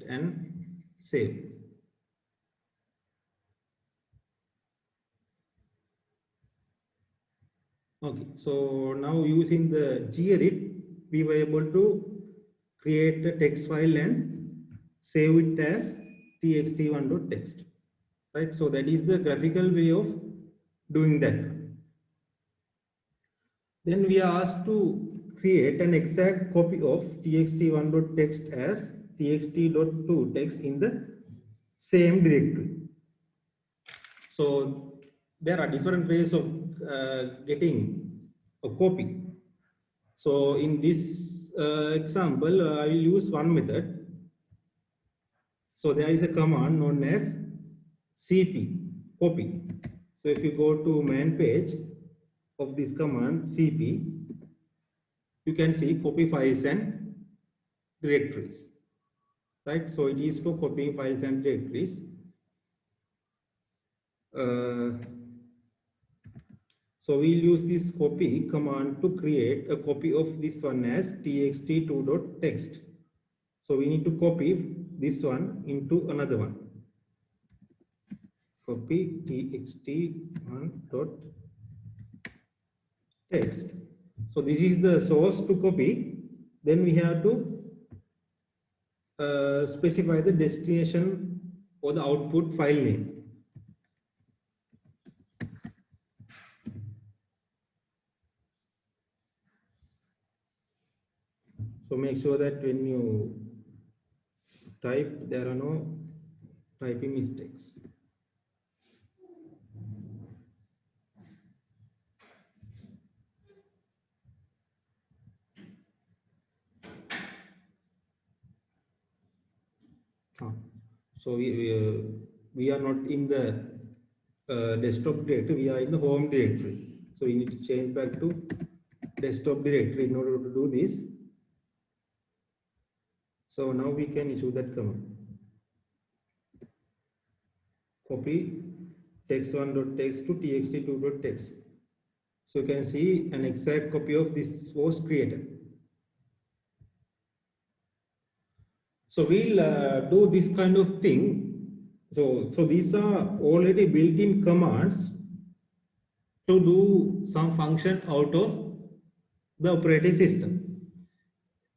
and save. Okay, so now using the gedit, we were able to create a text file and save it as txt1.txt. Right, so that is the graphical way of doing that. Then we are asked to create an exact copy of txt1.txt as txt.2text in the same directory. So there are different ways of getting a copy. So in this example, I will use one method. So there is a command known as cp, copy. So if you go to main page of this command cp, you can see copy files and directories. Right, so it is for copying files and directories. So we'll use this copy command to create a copy of this one as txt2.text. So we need to copy this one into another one. Copy txt1.text. So this is the source to copy. Then we have to specify the destination or the output file name. So make sure that when you type, there are no typing mistakes. So we are not in the desktop directory, we are in the home directory. So we need to change back to desktop directory in order to do this. So now we can issue that command. Copy text1.text to txt2.text. So you can see an exact copy of this was created. So we'll do this kind of thing. So these are already built-in commands to do some function out of the operating system.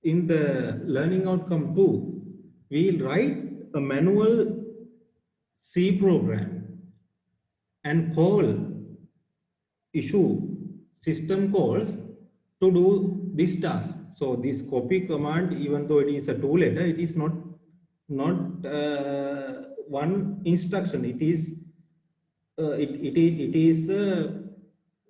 In the learning outcome 2, we'll write a manual C program and issue system calls to do this task. So this copy command, even though it is a two-letter, it is not one instruction. It is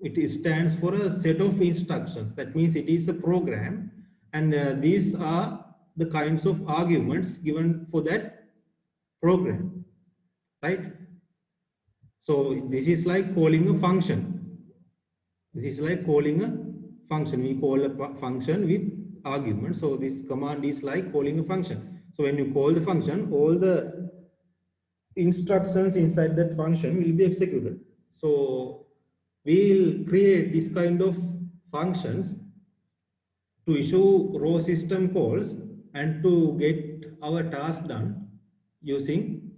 it stands for a set of instructions. That means it is a program, and these are the kinds of arguments given for that program, right? So this is like calling a function. This is like calling a function. We call a function with arguments. So this command is like calling a function. So when you call the function, all the instructions inside that function will be executed. So we'll create this kind of functions to issue row system calls and to get our task done using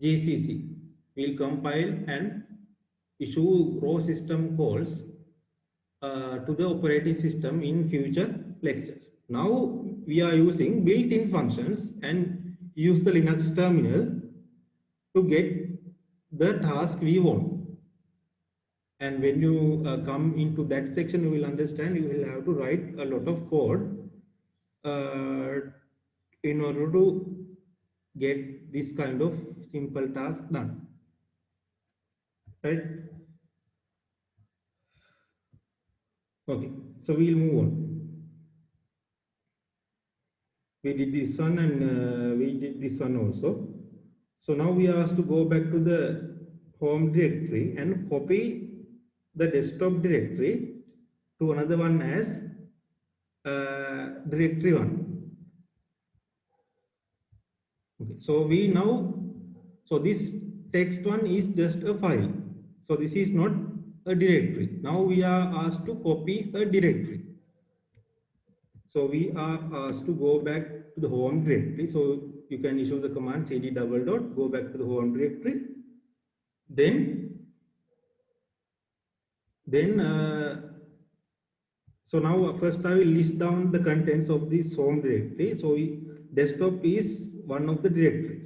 GCC. We'll compile and issue row system calls to the operating system in future lectures. Now we are using built-in functions and use the Linux terminal to get the task we want. And when you come into that section, you will understand you will have to write a lot of code in order to get this kind of simple task done, right? Okay, so we'll move on. We did this one and we did this one also. So now we are asked to go back to the home directory and copy the desktop directory to another one as directory 1. Okay, so we now, so this text one is just a file. So this is not a directory. Now we are asked to copy a directory. So we are asked to go back to the home directory. So you can issue the command cd double dot, go back to the home directory. So now first I will list down the contents of this home directory. So desktop is one of the directories.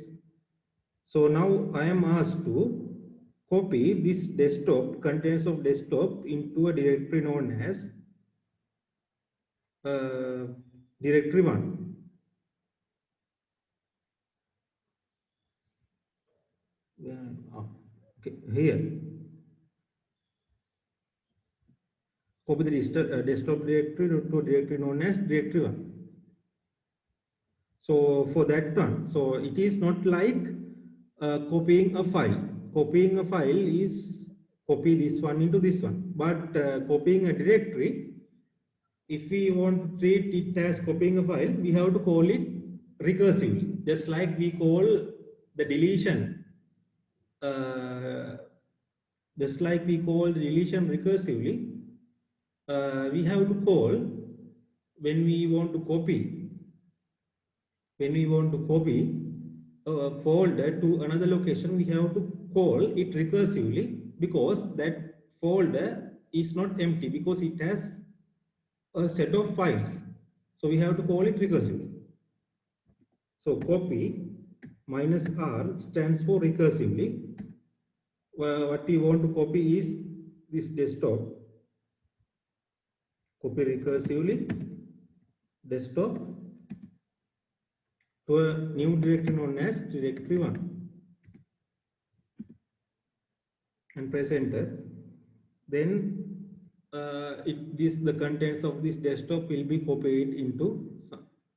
So now I am asked to copy this desktop, contents of desktop, into a directory known as directory 1. Okay, here. Copy the desktop directory to a directory known as directory 1. So for that one, so it is not like copying a file. Copying a file is copy this one into this one. But copying a directory, if we want to treat it as copying a file, we have to call it recursively. Just like we call the deletion, recursively, we have to call when we want to copy. When we want to copy a folder to another location, we have to call it recursively, because that folder is not empty, because it has a set of files. So we have to call it recursively. So copy -r stands for recursively. What we want to copy is this desktop. Copy recursively desktop to a new directory known as directory 1 and press enter. Then the contents of this desktop will be copied into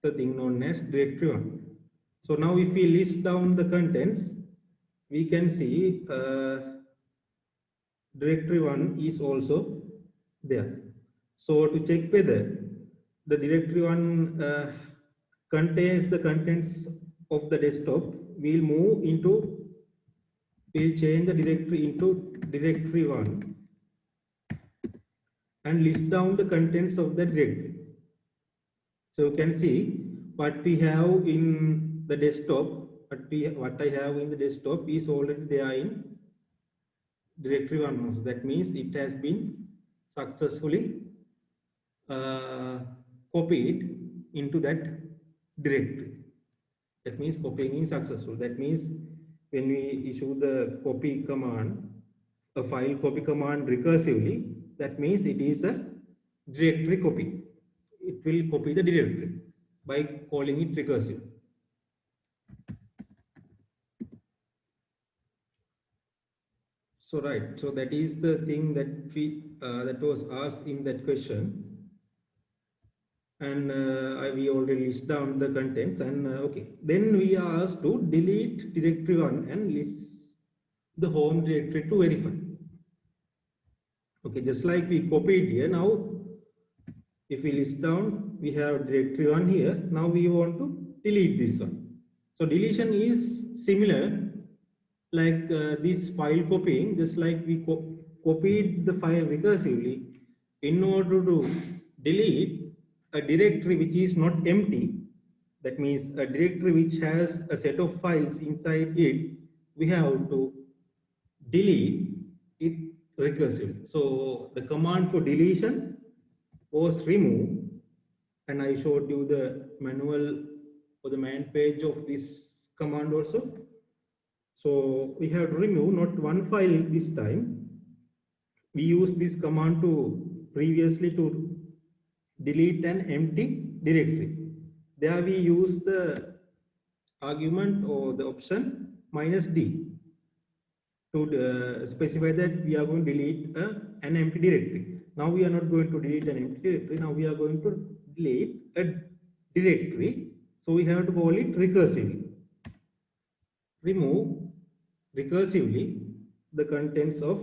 the thing known as directory 1. So now if we list down the contents, we can see directory 1 is also there. So to check whether the directory 1 contains the contents of the desktop, we'll change the directory into directory 1 and list down the contents of the directory. So you can see what we have in the desktop, what I have in the desktop is already there in directory 1 also. That means it has been successfully copied into that directory. That means copying is successful. That means when we issue the copy command, a file copy command recursively, that means it is a directory copy. It will copy the directory by calling it recursive. So right, so that is the thing that that was asked in that question. And we already list down the contents, and okay, then we are asked to delete directory 1 and list the home directory to verify. Okay, just like we copied here, now if we list down, we have directory 1 here. Now we want to delete this one. So deletion is similar like this file copying, just like we copied the file recursively. In order to delete a directory which is not empty, that means a directory which has a set of files inside it, we have to delete it recursively. So the command for deletion was remove, and I showed you the manual or the main page of this command also. So we have to remove not one file this time. We use this command to previously to delete an empty directory. There we use the argument or the option -d to specify that we are going to delete an empty directory. Now we are not going to delete an empty directory. Now we are going to delete a directory. So we have to call it recursively. Remove recursively the contents of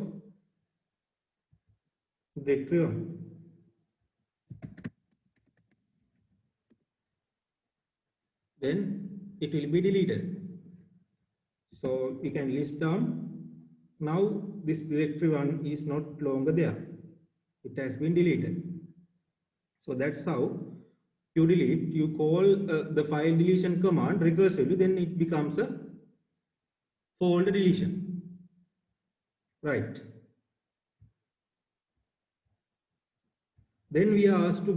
directory 1. Then it will be deleted. So we can list down. Now this directory 1 is not longer there. It has been deleted. So that's how you delete. You call the file deletion command recursively, then it becomes a folder deletion. Right. Then we are asked to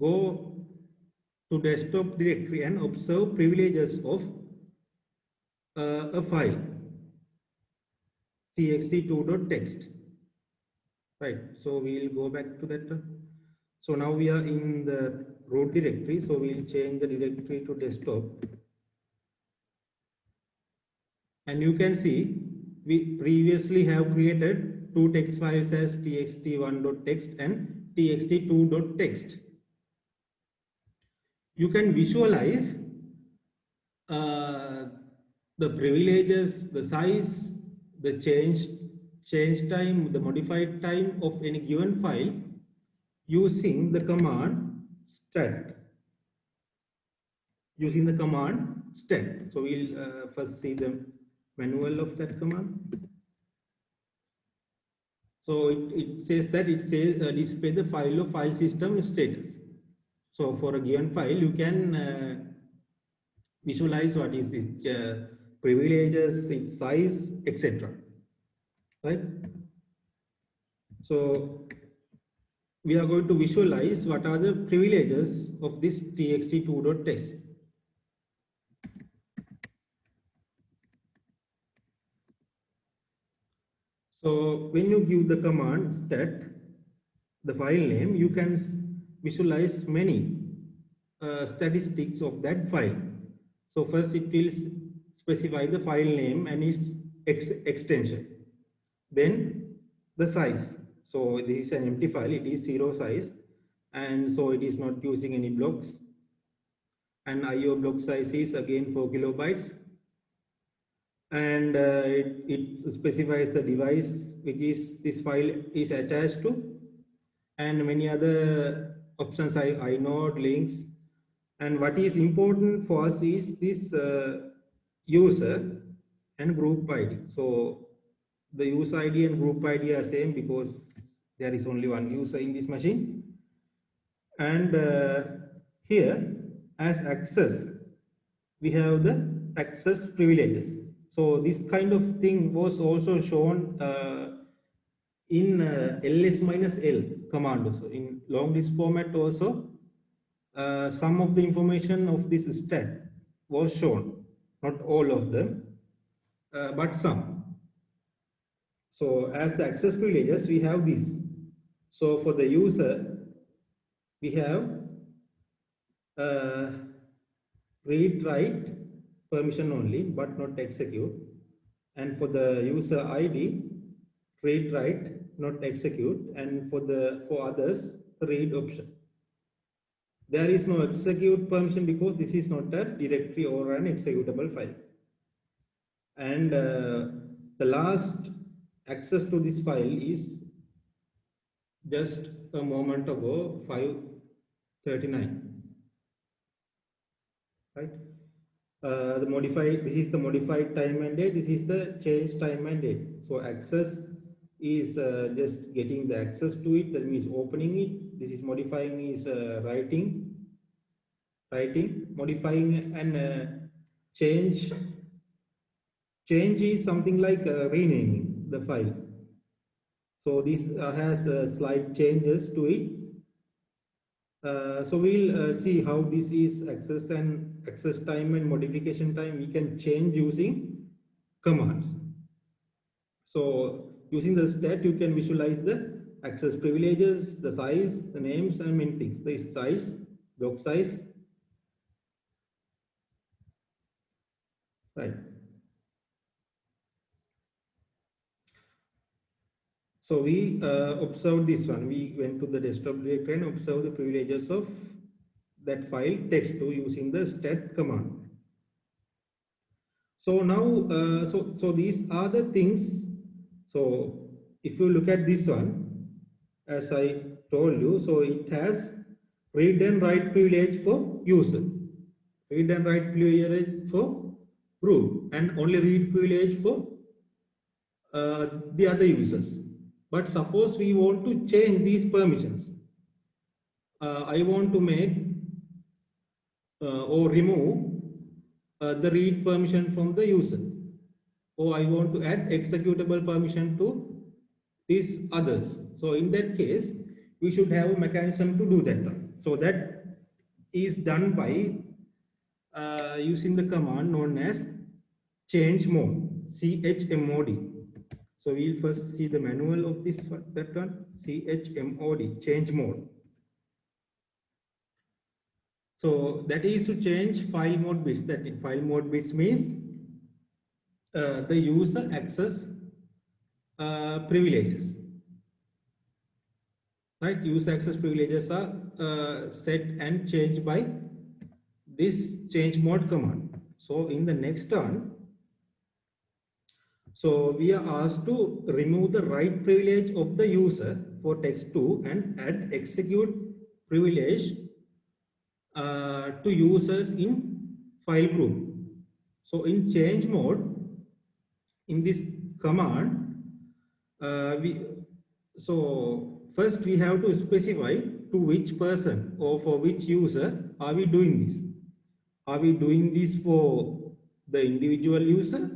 go to desktop directory and observe privileges of a file txt2.txt. Right, so we'll go back to that. So now we are in the root directory, so we'll change the directory to desktop. And you can see we previously have created two text files as txt1.txt and txt2.txt. You can visualize the privileges, the size, the change time, the modified time of any given file using the command stat. Using the command stat. So we'll first see the manual of that command. So it says that it says display the file of file system status. So for a given file, you can visualize what is its privileges, its size, etc. Right? So we are going to visualize what are the privileges of this txt2.txt. So when you give the command stat, the file name, you can visualize many statistics of that file. So first it will specify the file name and its extension. Then the size. So this is an empty file, it is 0 size, and so it is not using any blocks. And IO block size is again 4 kilobytes. And it specifies the device which is this file is attached to, and many other options, inode, links. And what is important for us is this user and group ID. So the user ID and group ID are same because there is only one user in this machine. And here as access, we have the access privileges. So this kind of thing was also shown in ls-l command also. In long list format also, some of the information of this stat was shown, not all of them, but some. So as the access privileges, we have this. So for the user, we have read, write permission only, but not execute. And for the user ID, read, write, not execute. And for others, read option. There is no execute permission because this is not a directory or an executable file. And the last access to this file is just a moment ago, 5:39. Right? This is the modified time and date, this is the change time and date. So access is just getting the access to it, that means opening it. This is modifying is writing, modifying and change change is something like renaming the file. So this has slight changes to it. So we'll see how this is access time and modification time we can change using commands. So using the stat, you can visualize the access privileges, the size, the names, and many things. The size, block size, right? So we observed this one. We went to the desktop directory and observed the privileges of that file text2 using the stat command. So now, so these are the things. So if you look at this one, as I told you, so it has read and write privilege for user, read and write privilege for group, and only read privilege for the other users. But suppose we want to change these permissions. I want to make or remove the read permission from the user, or I want to add executable permission to these others. So in that case, we should have a mechanism to do that. So that is done by using the command known as change mode, chmod. So we'll first see the manual of this that one, chmod, change mode. So that is to change file mode bits. That file mode bits means the user access privileges. Right, user access privileges are set and changed by this change mode command. So in the next one, so we are asked to remove the write privilege of the user for text2 and add execute privilege to users in file group. So in change mode, in this command, so first we have to specify to which person or for which user are we doing this. Are we doing this for the individual user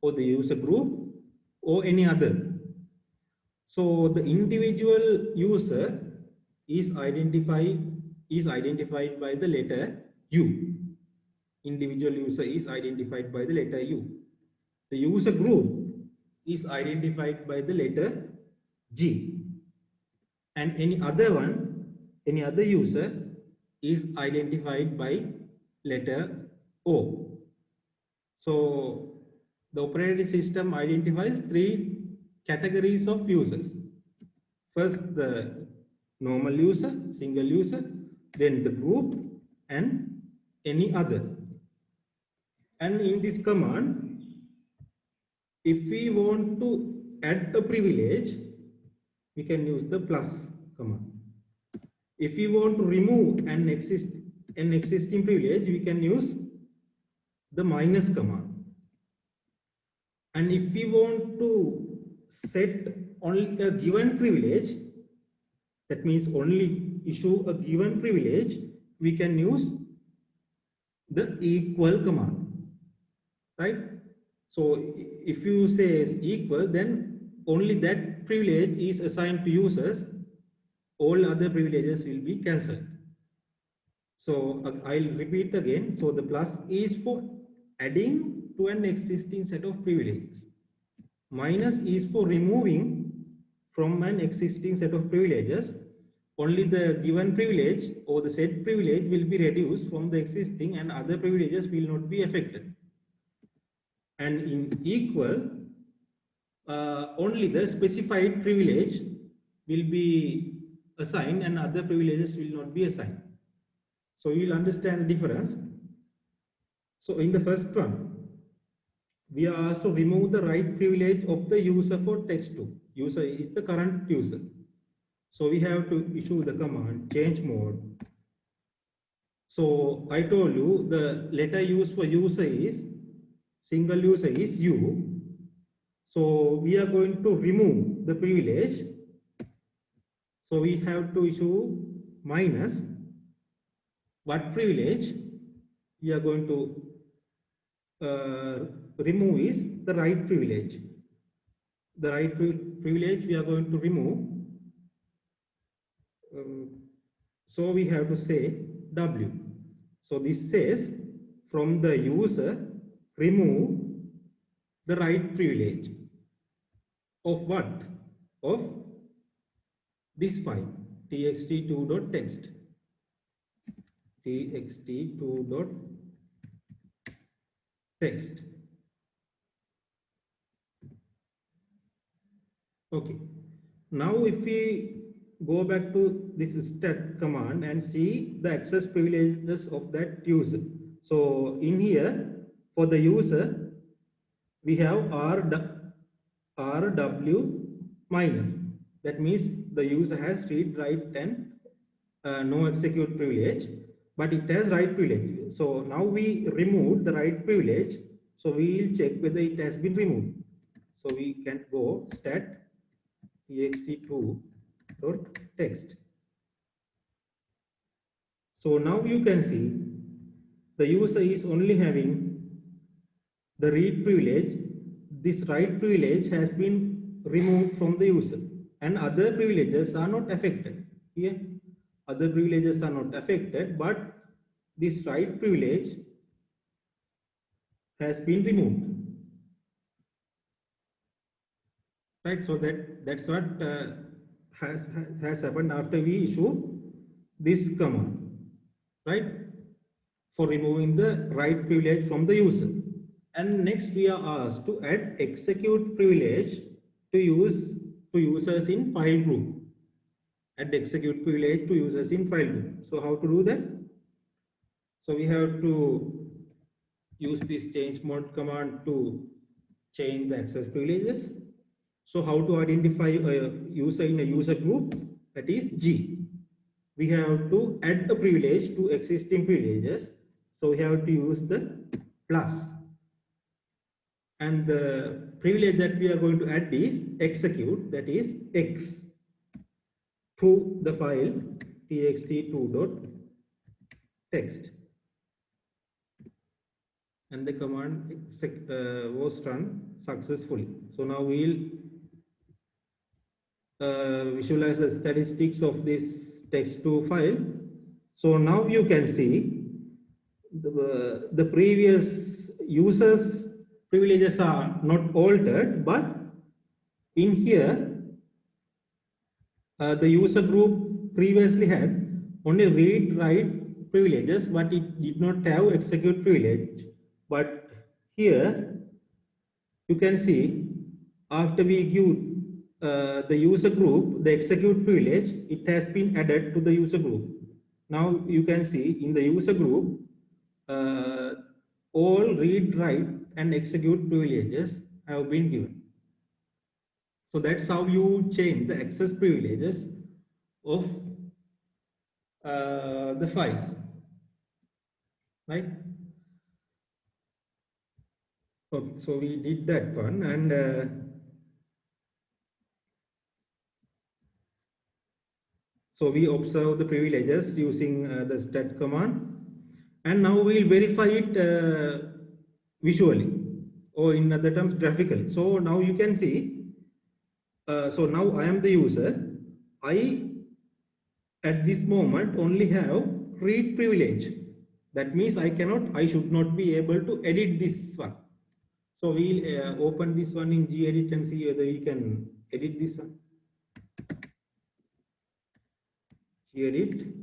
or the user group or any other? So the individual user is identified by the letter U. Individual user is identified by the letter U. The user group is identified by the letter G. And any other user is identified by letter O. So the operating system identifies three categories of users. First, the normal user, single user, then the group, and any other. And in this command, if we want to add a privilege, we can use the plus command. If we want to remove an existing privilege, we can use the minus command. And if we want to set only a given privilege, that means only issue a given privilege, we can use the equal command, right? So if you say equal, then only that privilege is assigned to users, all other privileges will be cancelled. So I'll repeat again. So the plus is for adding to an existing set of privileges. Minus is for removing from an existing set of privileges. Only the given privilege or the set privilege will be reduced from the existing and other privileges will not be affected. And in equal, only the specified privilege will be assigned and other privileges will not be assigned. So you will understand the difference. So in the first one, we are asked to remove the write privilege of the user for text2. User is the current user. So we have to issue the command change mode. So I told you the letter used for user is single user is U. So we are going to remove the privilege. So we have to issue minus what privilege we are going to remove is the write privilege. The write privilege we are going to remove. So we have to say W. So this says from the user remove the write privilege of what? Of this file txt2.text. txt2.text. Okay. Now if we go back to this stat command and see the access privileges of that user. So in here for the user we have rw minus. That means the user has read, write and no execute privilege, but it has write privilege. So now we remove the write privilege. So we will check whether it has been removed. So we can go stat txt2.text. So now you can see the user is only having the read privilege. This write privilege has been removed from the user and other privileges are not affected. Here other privileges are not affected, but this write privilege has been removed. Right, so that's what has happened after we issue this command, right, for removing the write privilege from the user. And next we are asked to add execute privilege to users in file group. Add execute privilege to users in file group. So how to do that? So we have to use this change mode command to change the access privileges. So how to identify a user in a user group? That is G. We have to add a privilege to existing privileges. So we have to use the plus. And the privilege that we are going to add is execute, that is X, to the file txt2.text. And the command was run successfully. So now we will visualize the statistics of this text2 file. So now you can see the previous users privileges are not altered, but in here the user group previously had only read, write privileges, but it did not have execute privilege. But here you can see after we give the user group the execute privilege, it has been added to the user group. Now you can see in the user group all read, write and execute privileges have been given. So that's how you change the access privileges of the files, right? Okay, so we did that one, and so we observe the privileges using the stat command, and now we'll verify it visually, or in other terms graphically. So now you can see, so now I am the user. I at this moment only have read privilege. That means I should not be able to edit this one. So we'll open this one in gedit and see whether we can edit this one. Gedit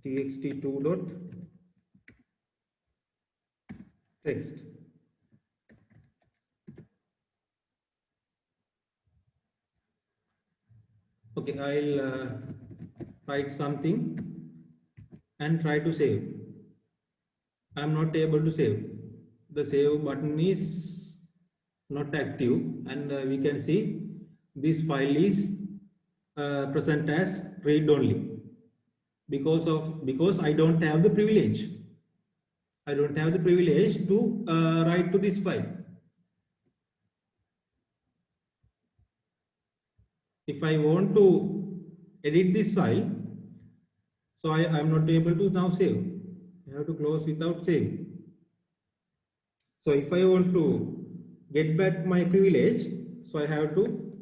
txt2.text. Okay, I'll write something and try to save. I'm not able to save. The save button is not active, and we can see this file is present as read only because I don't have the privilege. I don't have the privilege to write to this file. If I want to edit this file, so I'm not able to now save. I have to close without saving. So if I want to get back my privilege, so I have to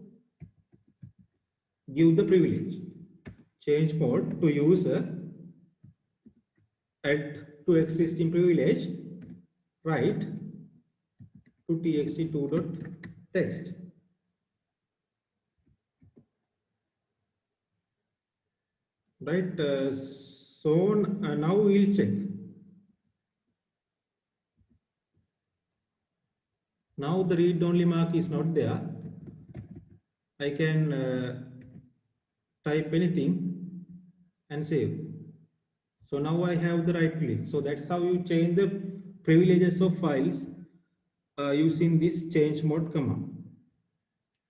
give the privilege. Change mode to user, add to existing privilege, write to txt2.text. Right. So now we'll check. Now the read only mark is not there. I can type anything and save. So now I have the right click. So that's how you change the privileges of files using this change mode command.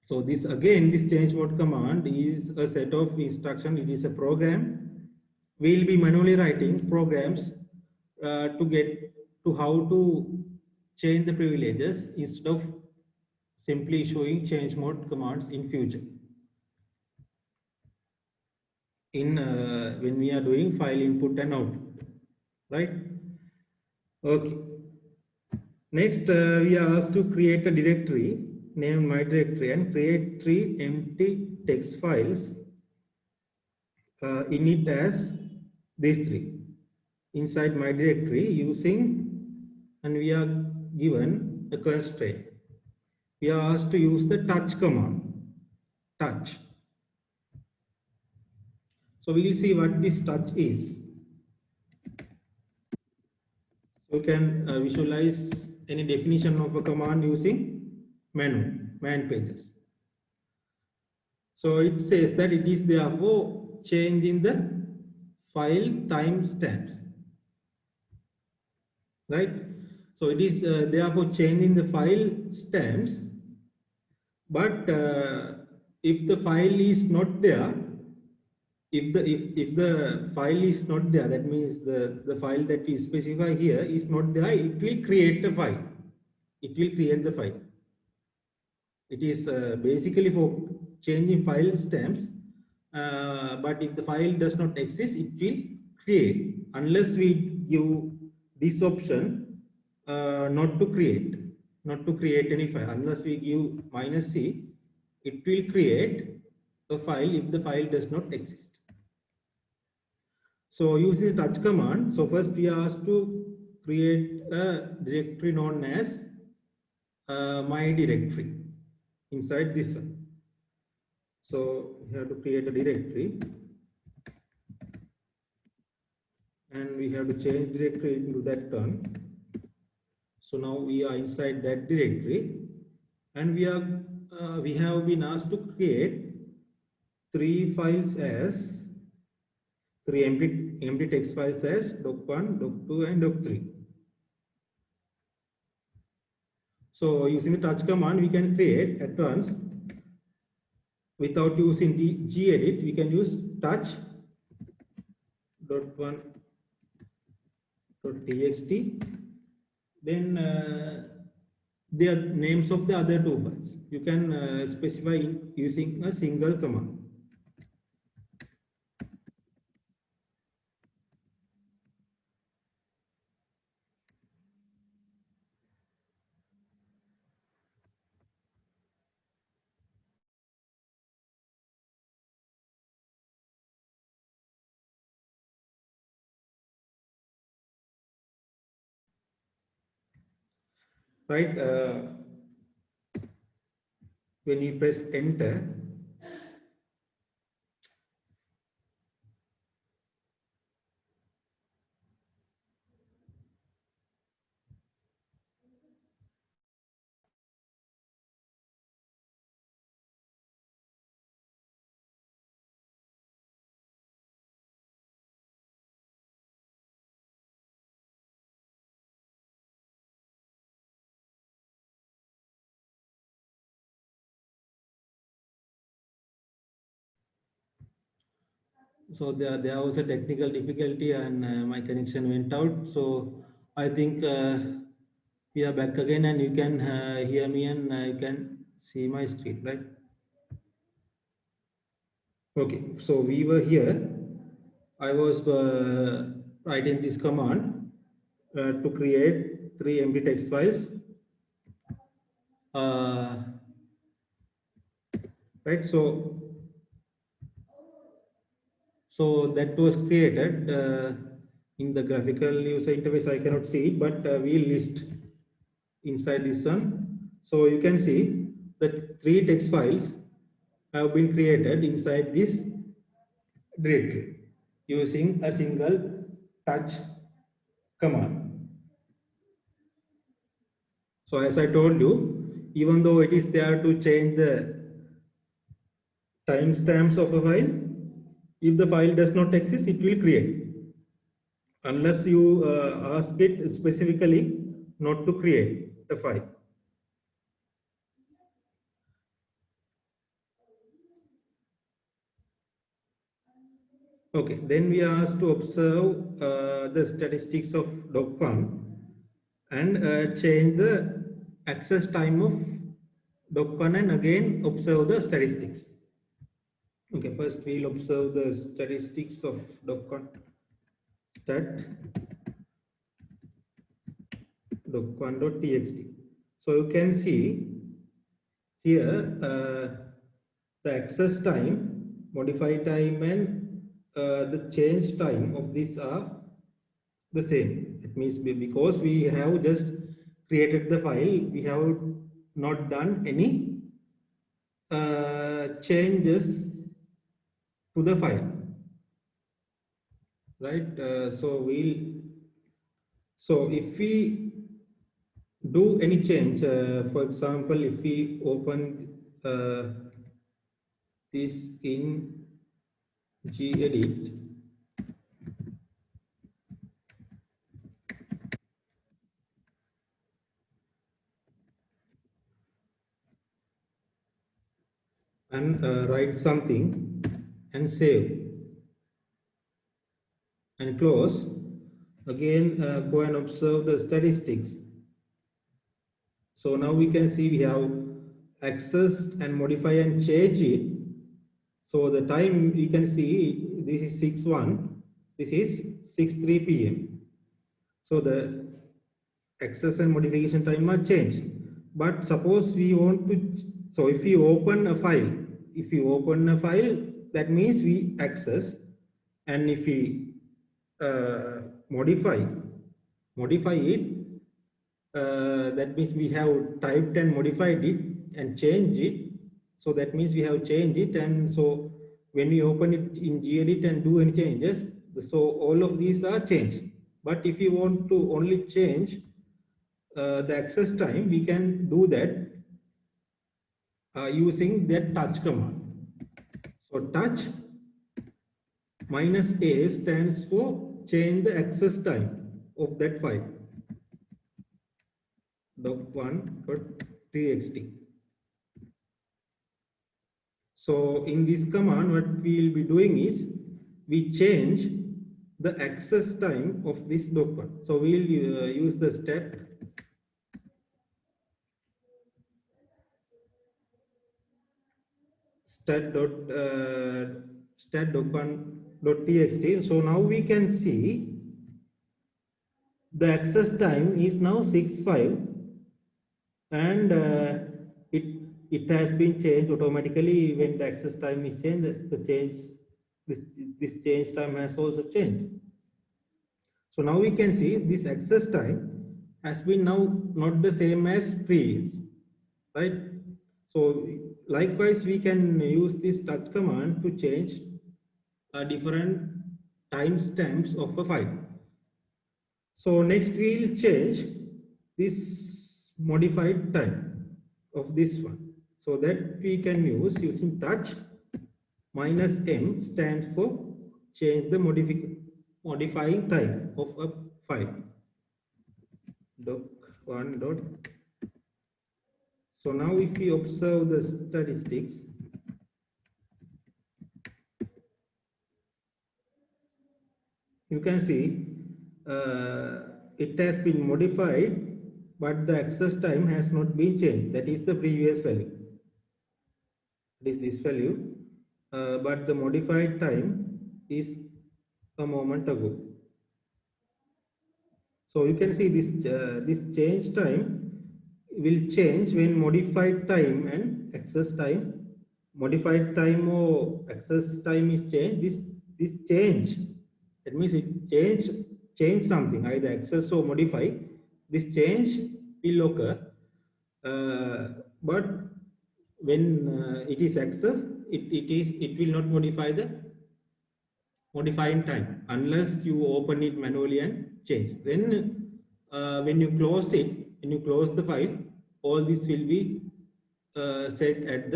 So this change mode command is a set of instruction. It is a program. We'll be manually writing programs to get to how to change the privileges instead of simply showing change mode commands in future. In when we are doing file input and output, right? Okay. Next, we are asked to create a directory named my directory and create 3 empty text files in it as these 3 inside my directory using, and we are given a constraint. We are asked to use the touch command. Touch. So we will see what this touch is. You can visualize any definition of a command using man pages. So it says that it is therefore changing the file timestamps, right? So it is therefore changing the file stamps, but if the file is not there, if the file is not there, that means the file that we specify here is not there, it will create a file. It will create the file. It is basically for changing file stamps, but if the file does not exist, it will create, unless we give this option not to create any file. Unless we give -c, it will create a file if the file does not exist. So using the touch command, so first we are asked to create a directory known as my directory inside this one. So we have to create a directory and we have to change directory into that one. So now we are inside that directory and we have been asked to create 3 files as 3 empty text files as doc1, doc2 and doc3. So using the touch command, we can create at once without using the gedit. We can use touch .1.txt. Then the names of the other 2 files you can specify using a single command. Right, when you press enter, so there was a technical difficulty and my connection went out. So I think we are back again and you can hear me and you can see my screen, right? Okay, so we were here. I was writing this command to create 3 empty text files right? So that was created in the graphical user interface. I cannot see it, but we list inside this one. So you can see that 3 text files have been created inside this directory using a single touch command. So as I told you, even though it is there to change the timestamps of a file, if the file does not exist, it will create, unless you ask it specifically not to create a file. Okay, then we are asked to observe the statistics of doc1 and change the access time of doc1 and again observe the statistics. Okay, first we'll observe the statistics of doc1 stat doc1.txt. So you can see here the access time, modify time, and the change time of these are the same. It means because we have just created the file, we have not done any changes to the file, right? So if we do any change, for example, if we open this in gedit, and write something and save and close, again go and observe the statistics. So now we can see we have accessed and modify and change it. So the time we can see, this is 6:1, this is 6:03 p.m. So the access and modification time are changed. But suppose we want to, so if you open a file, that means we access, and if we modify it, that means we have typed and modified it and changed it. So that means we have changed it, and so when we open it in gedit and do any changes, so all of these are changed. But if you want to only change the access time, we can do that using that touch command. So touch -a stands for change the access time of that file, doc1.txt. So in this command, what we will be doing is we change the access time of this doc1. So we will use the stat doc1.txt. So now we can see the access time is now 6:05, and it has been changed automatically. When the access time is changed, this change time has also changed. So now we can see this access time has been now not the same as previous, right? So likewise, we can use this touch command to change different timestamps of a file. So next we'll change this modified time of this one, so that we can use using touch -m stands for change the modifying time of a file, doc1 dot. So now if we observe the statistics, you can see it has been modified, but the access time has not been changed. That is the previous value. It is this value, but the modified time is a moment ago. So you can see this change time will change when modified time and access time, modified time or access time is changed. This change, that means it change something, either access or modify. This change will occur, but when it is access, it will not modify the modifying time unless you open it manually and change. Then when you close it, when you close the file, all this will be set at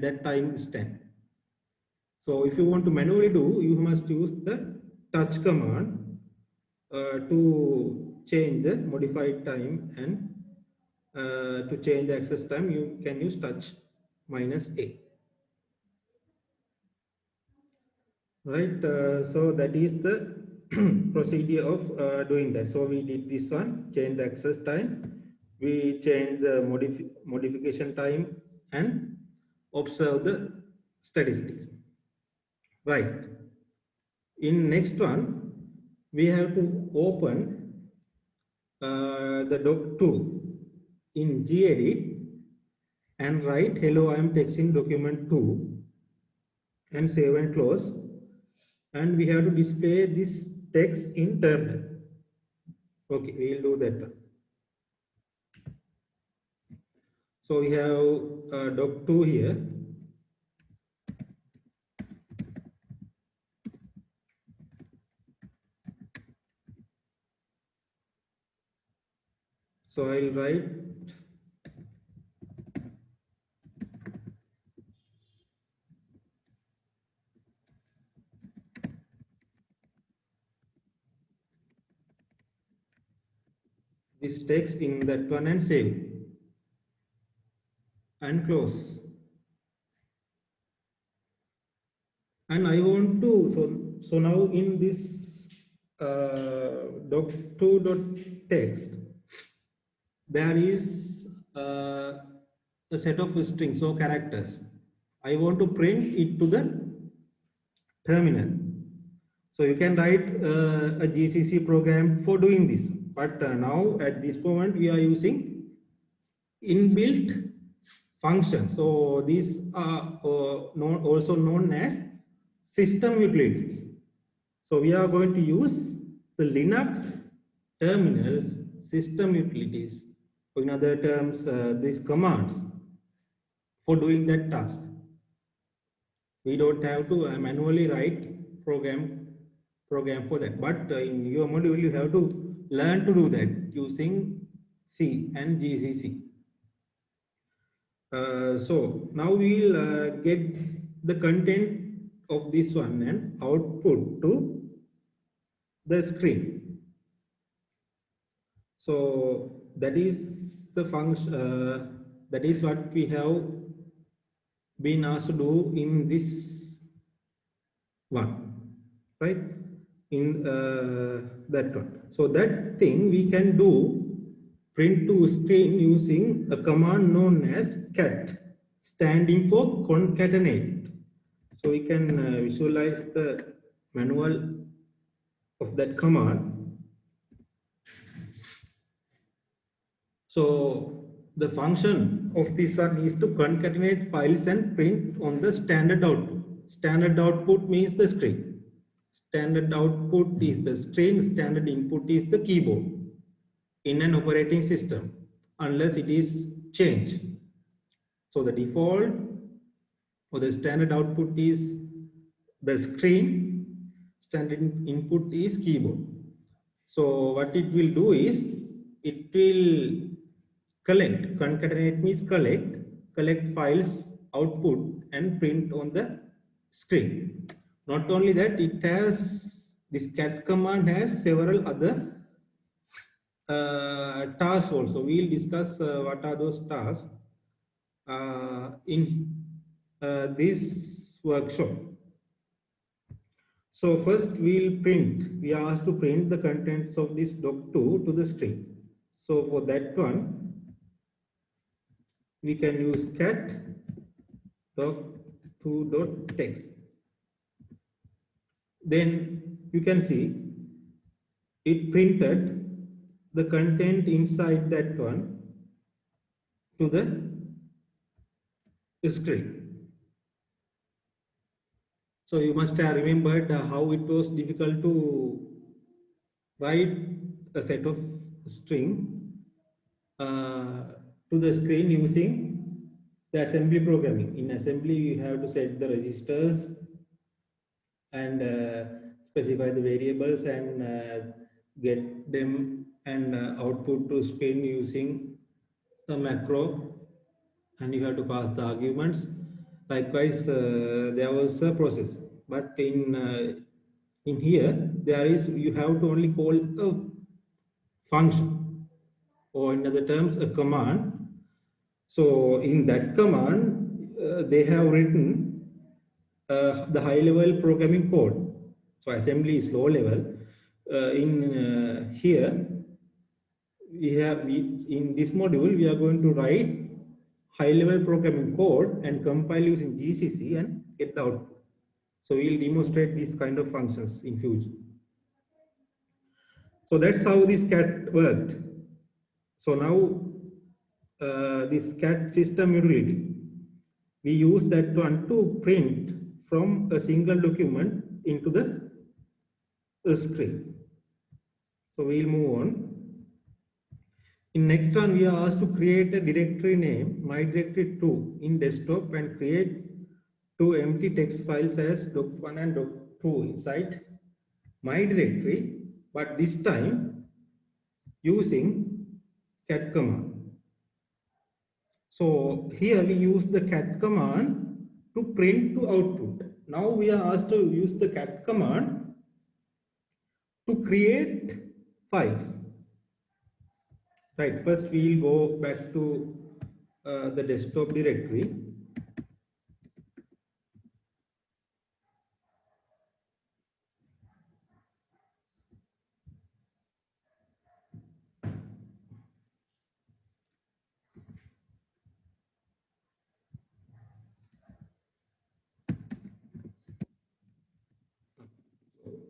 that time stamp. So if you want to manually do, you must use the touch command to change the modified time, and to change the access time you can use touch -A. Right, so that is the procedure of doing that. So we did this one, change the access time, we change the modification time, and observe the statistics. Right. In next one, we have to open the doc2 in gedit and write hello, I am texting document 2, and save and close. And we have to display this text in terminal. Okay, we will do that. So we have doc2 here. So I'll write this text in that one and save and close. And I want to, so now in this doc2.text, there is a set of strings or characters. I want to print it to the terminal. So you can write a GCC program for doing this. But now at this moment we are using inbuilt functions. So these are also known as system utilities. So we are going to use the Linux terminals system utilities, or in other terms, these commands for doing that task. We don't have to manually write program for that, but in your module you have to learn to do that using C and GCC. So now we'll get the content of this one and output to the screen. So that is the function, that is what we have been asked to do in this one, right? In that one. So that thing we can do print to screen using a command known as cat, standing for concatenate. So we can visualize the manual of that command. So the function of this one is to concatenate files and print on the standard output. Standard output means the string. Standard output is the string, standard input is the keyboard in an operating system, unless it is changed. So the default or the standard output is the screen, standard input is keyboard. So what it will do is, it will collect, concatenate means collect files, output, and print on the screen. Not only that, it has, this cat command has several other tasks also. We will discuss what are those tasks in this workshop. So first we are asked to print the contents of this doc2 to the screen. So for that one, we can use cat doc2.text. Then you can see it printed the content inside that one, to the screen. So you must have remembered how it was difficult to write a set of string to the screen using the assembly programming. In assembly, you have to set the registers and specify the variables and get them and output to screen using the macro, and you have to pass the arguments. Likewise, there was a process, but in here there is, you have to only call a function, or in other terms a command. So in that command they have written the high level programming code. So assembly is low level. Here in this module we are going to write high level programming code and compile using GCC and get the output. So we will demonstrate these kind of functions in future. So that's how this cat worked. So now this cat system utility, we use that one to print from a single document into the screen. So we'll move on. In next one, we are asked to create a directory name my directory 2 in desktop and create two empty text files as doc1 and doc2 inside my directory, but this time using cat command. So here we use the cat command to print to output. Now we are asked to use the cat command to create files. Right, first we will go back to the desktop directory.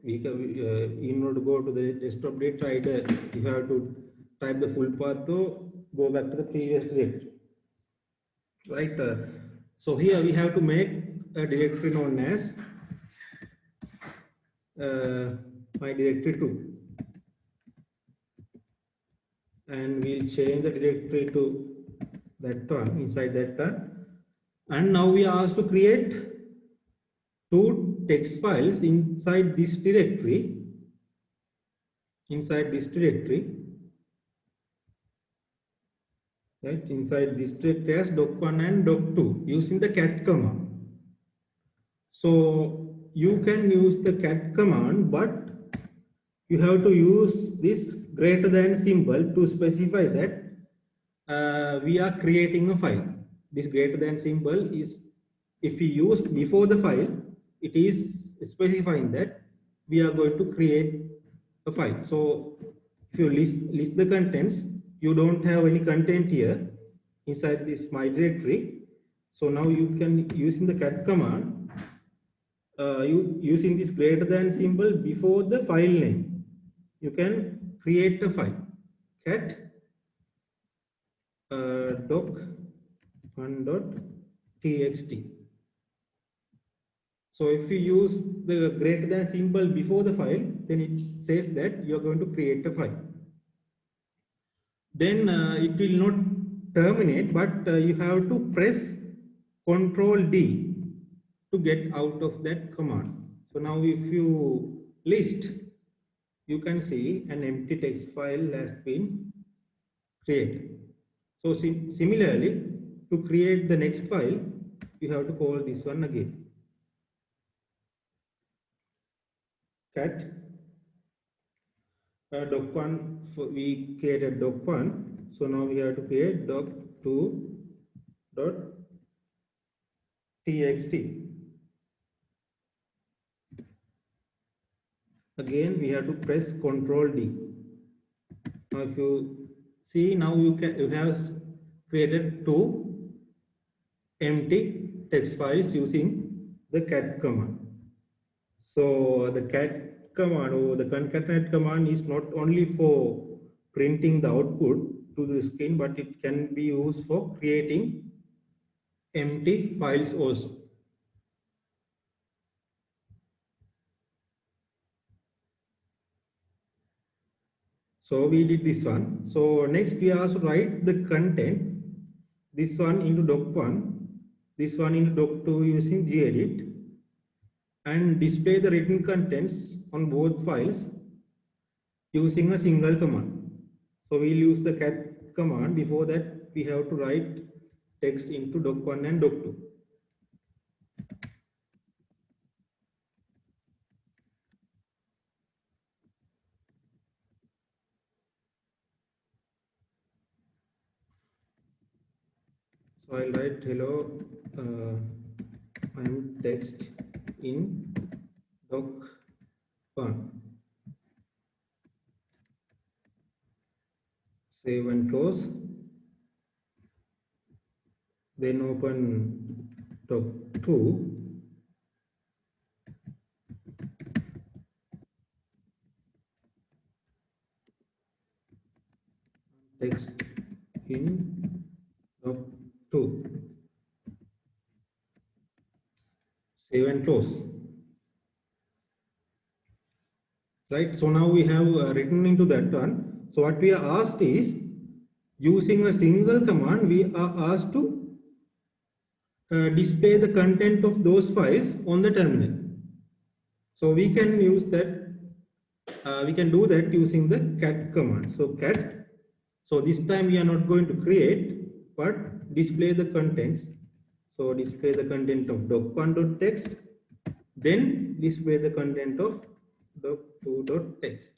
In order to go to the desktop directory, you have to type the full path to go back to the previous directory. Right. So here we have to make a directory known as my directory 2, and we'll change the directory to that one, inside that one. And now we are asked to create two text files inside this directory. Right, inside this directory as doc1 and doc2 using the cat command. So you can use the cat command, but you have to use this greater than symbol to specify that we are creating a file. This greater than symbol is, if we use before the file, it is specifying that we are going to create a file. So if you list the contents, you don't have any content here inside this my directory. So now you can, using the cat command, using this greater than symbol before the file name, you can create a file. Cat doc1.txt. So if you use the greater than symbol before the file, then it says that you are going to create a file. Then it will not terminate, but you have to press Ctrl D to get out of that command. So now if you list, you can see an empty text file has been created. So similarly, to create the next file, you have to call this one again. Cat doc1, we created doc1, so now we have to create doc2.txt. Again we have to press Ctrl D. Now if you see, now you have created two empty text files using the cat command. So the cat command or the concatenate command is not only for printing the output to the screen, but it can be used for creating empty files also. So we did this one. So next we also write the content, this one into doc1, this one into doc2 using gedit, and display the written contents on both files using a single command. So we'll use the cat command. Before that, we have to write text into doc1 and doc2. So I'll write hello, I'm text in doc1. Save and close. Then open doc2. Text in doc2. Save and close. Right. So now we have written into that one. So what we are asked is, using a single command, we are asked to display the content of those files on the terminal. So we can use that, we can do that using the cat command. So cat, so this time we are not going to create, but display the contents. So display the content of doc1.text, then display the content of doc2.text.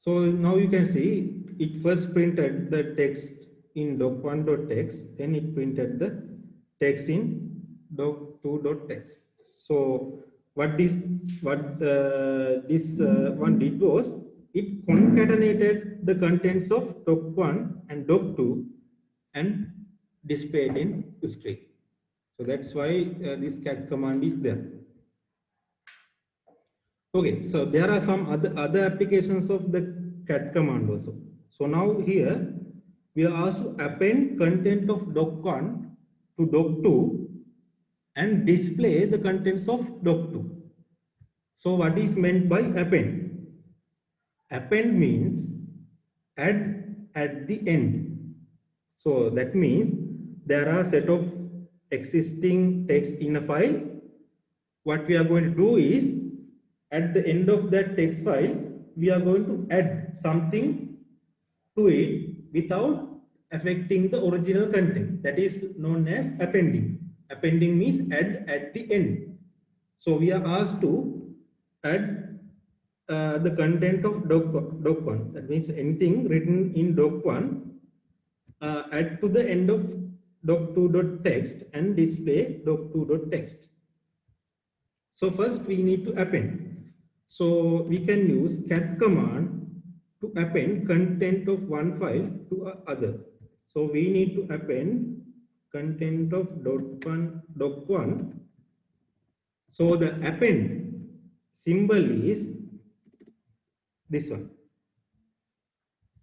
So now you can see it first printed the text in doc1.text, then it printed the text in doc2.text. So what this one did was, it concatenated the contents of doc1 and doc2 and displayed in the screen. So that's why this cat command is there. Okay, so there are some other applications of the cat command also. So now here we are asked to append content of doc1 to doc2 and display the contents of doc2. So what is meant by append? Append means add at the end. So that means there are a set of existing text in a file. What we are going to do is, at the end of that text file, we are going to add something to it without affecting the original content. That is known as appending. Appending means add at the end. So we are asked to add the content of doc1. That means anything written in doc1, add to the end of doc2.text and display doc2.text. So first we need to append. So we can use cat command to append content of one file to other. So we need to append content of doc1. So the append symbol is this one.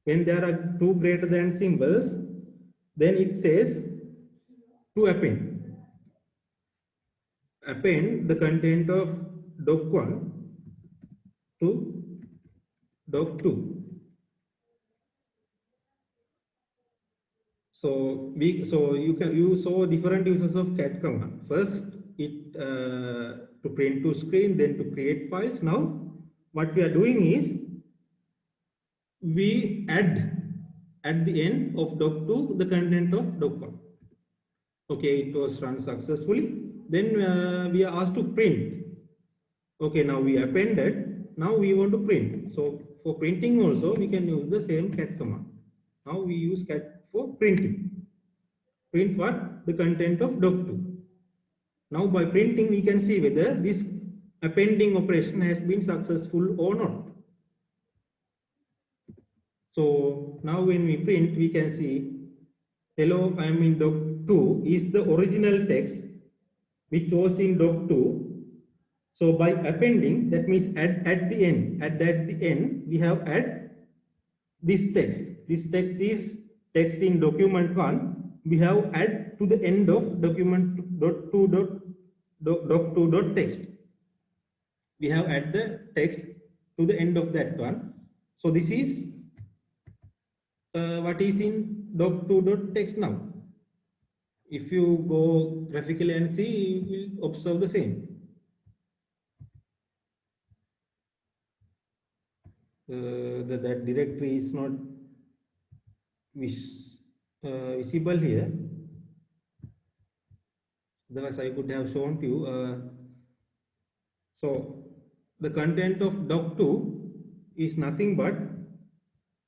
When there are two greater than symbols, then it says to append. Append the content of doc1 to doc2. So you saw different uses of cat command. First, it to print to screen, then to create files. Now, what we are doing is we add at the end of doc2 the content of doc1. Okay, it was run successfully. Then we are asked to print. Okay, now we appended. Now we want to print. So for printing also we can use the same cat command. Now we use cat for printing. Print what? The content of doc2. Now by printing we can see whether this appending operation has been successful or not. So now when we print, we can see hello, I am in doc2 is the original text which was in doc2. So by appending, that means add at the end. At the end, we have add this text. This text is text in document 1. We have add to the end of document doc2.text. We have add the text to the end of that one. So this is what is in doc2.text now. If you go graphically and see, you will observe the same. That directory is not visible here. Otherwise, I could have shown to you. So the content of doc2 is nothing but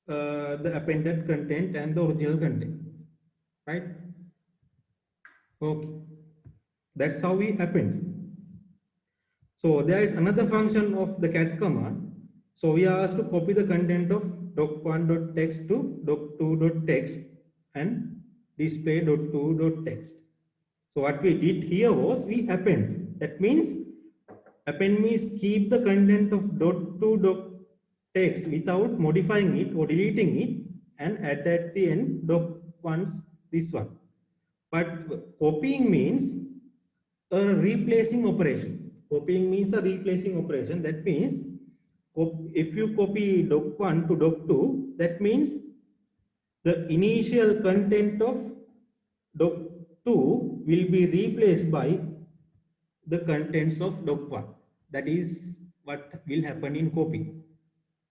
the appended content and the original content, right? Okay, that's how we append. So there is another function of the cat command. So we are asked to copy the content of doc1.text to doc2.text and display doc2.text. So what we did here was we append. That means append means keep the content of doc2.text without modifying it or deleting it and add at the end doc1's this one. But copying means a replacing operation. Copying means a replacing operation. That means if you copy doc1 to doc2, that means the initial content of doc2 will be replaced by the contents of doc1. That is what will happen in copy.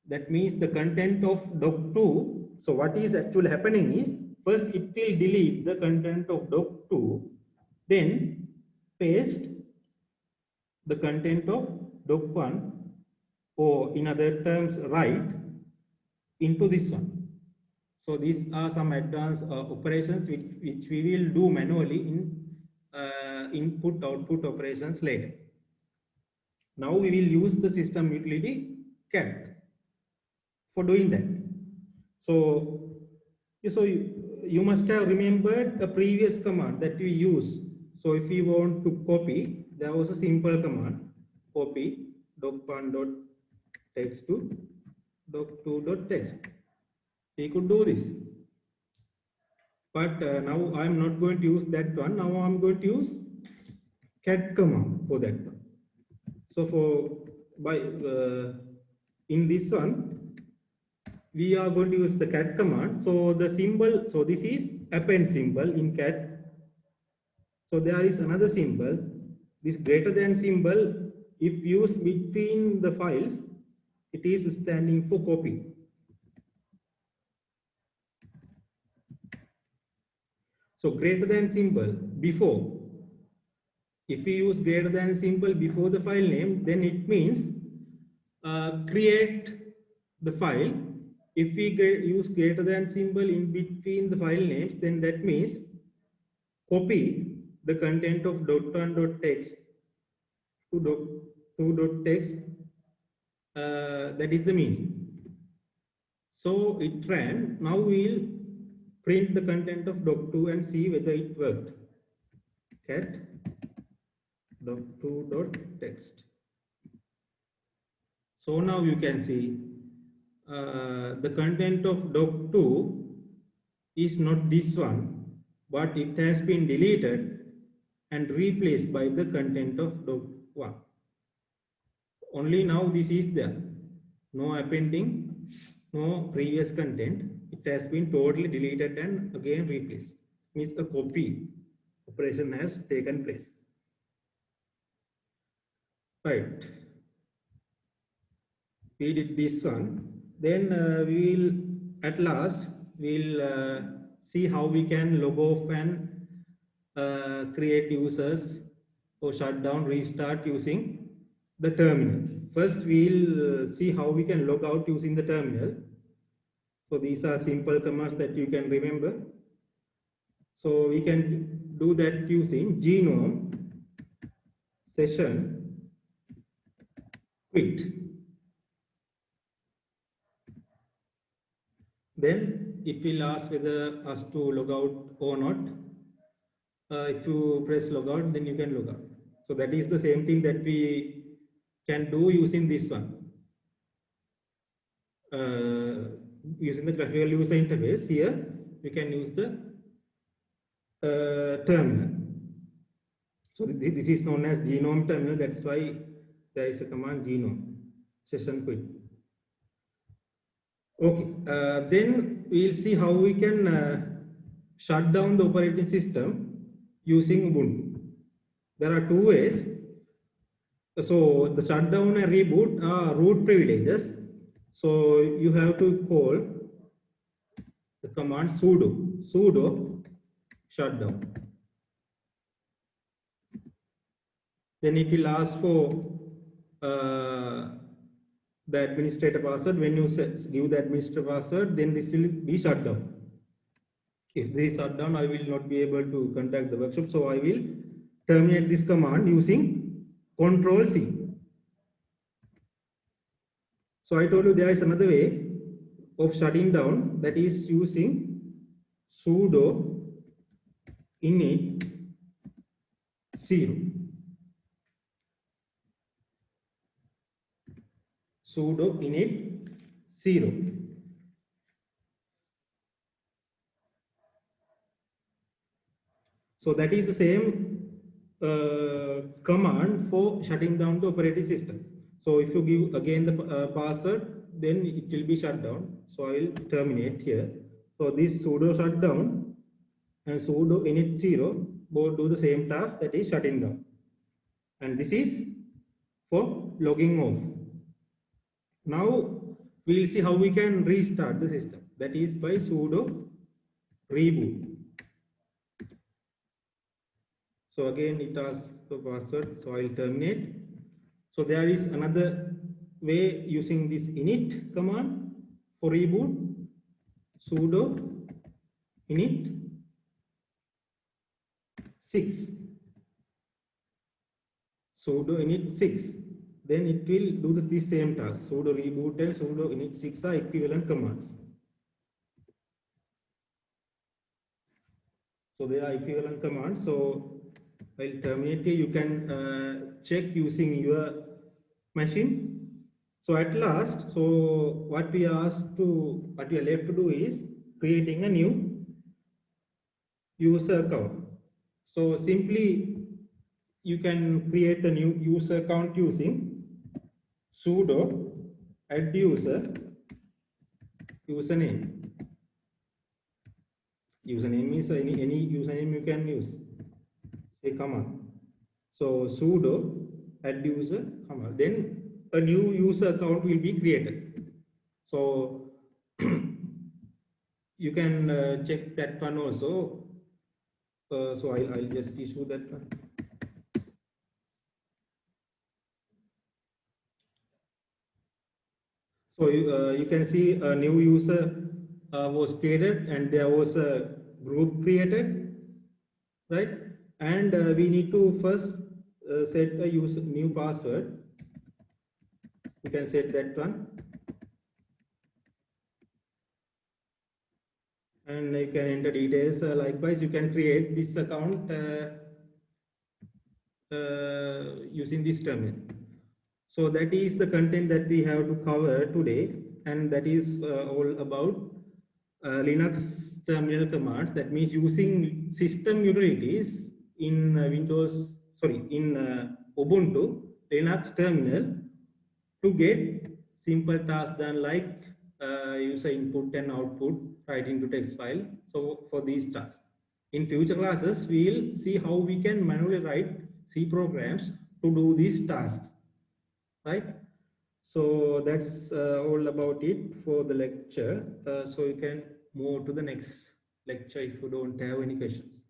That means the content of doc2. So what is actually happening is first it will delete the content of doc2, then paste the content of doc1, or in other terms write into this one. So these are some advanced operations which we will do manually in input output operations later. Now we will use the system utility cat for doing that. So you must have remembered the previous command that we used. So if we want to copy, there was a simple command, copy doc1.text to doc2.text. We could do this. But now I'm not going to use that one. Now I'm going to use cat command for that one. So in this one, we are going to use the cat command. So the symbol, so this is append symbol in cat. So there is another symbol, this greater than symbol. If used between the files, it is standing for copy. So greater than symbol before. If we use greater than symbol before the file name, then it means create the file. If we use greater than symbol in between the file names, then that means copy the content of doc1.text to doc2.text. That is the meaning. So it ran. Now we will print the content of doc2 and see whether it worked. Cat doc2.text. So now you can see the content of doc2 is not this one, but it has been deleted and replaced by the content of doc1. Only now this is there. No appending, no previous content. It has been totally deleted and again replaced. Means a copy operation has taken place. Right. We did this one. Then we will at last we'll see how we can log off and create users or shut down, restart using the terminal. First we'll see how we can log out using the terminal. So these are simple commands that you can remember. So we can do that using gnome session quit. Then it will ask whether us to log out or not. If you press log out, then you can log out. So that is the same thing that we can do using this one. using the graphical user interface. Here we can use the terminal. So this is known as genome terminal. That's why there is a command genome session quit. Okay, then we'll see how we can shut down the operating system using Ubuntu. There are two ways. So the shutdown and reboot are root privileges. So you have to call the command sudo shutdown. Then it will ask for the administrator password. When you give the administrator password, then this will be shut down. If this is shut down, I will not be able to conduct the workshop. So I will terminate this command using Control C. So I told you there is another way of shutting down, that is using sudo init 0. Sudo init 0. So that is the same command for shutting down the operating system. So if you give again the password, then it will be shut down. So I will terminate here. So this sudo shutdown and sudo init 0 both do the same task, that is shutting down. And this is for logging off. Now we will see how we can restart the system. That is by sudo reboot. So again it asks the password, so I will terminate. So there is another way using this init command for reboot, sudo init 6. Sudo init 6. Then it will do the same task. Sudo reboot and sudo init 6 are equivalent commands. So they are equivalent commands. So I'll terminate here. You can check using your machine. So at last, so what we are left to do is creating a new user account. So simply you can create a new user account using sudo add user username. Username is any username you can use. Say command. So sudo add user command. Then a new user account will be created. So you can check that one also. So I'll just issue that one. So you can see a new user was created and there was a group created, right? And we need to first set a new password. You can set that one. And you can enter details. Likewise, you can create this account using this terminal. So that is the content that we have to cover today, and that is all about Linux terminal commands. That means using system utilities in Ubuntu Linux terminal to get simple tasks done, like user input and output, writing to text file. So for these tasks, in future classes, we will see how we can manually write C programs to do these tasks, right? So that's all about it for the lecture. So you can move to the next lecture if you don't have any questions.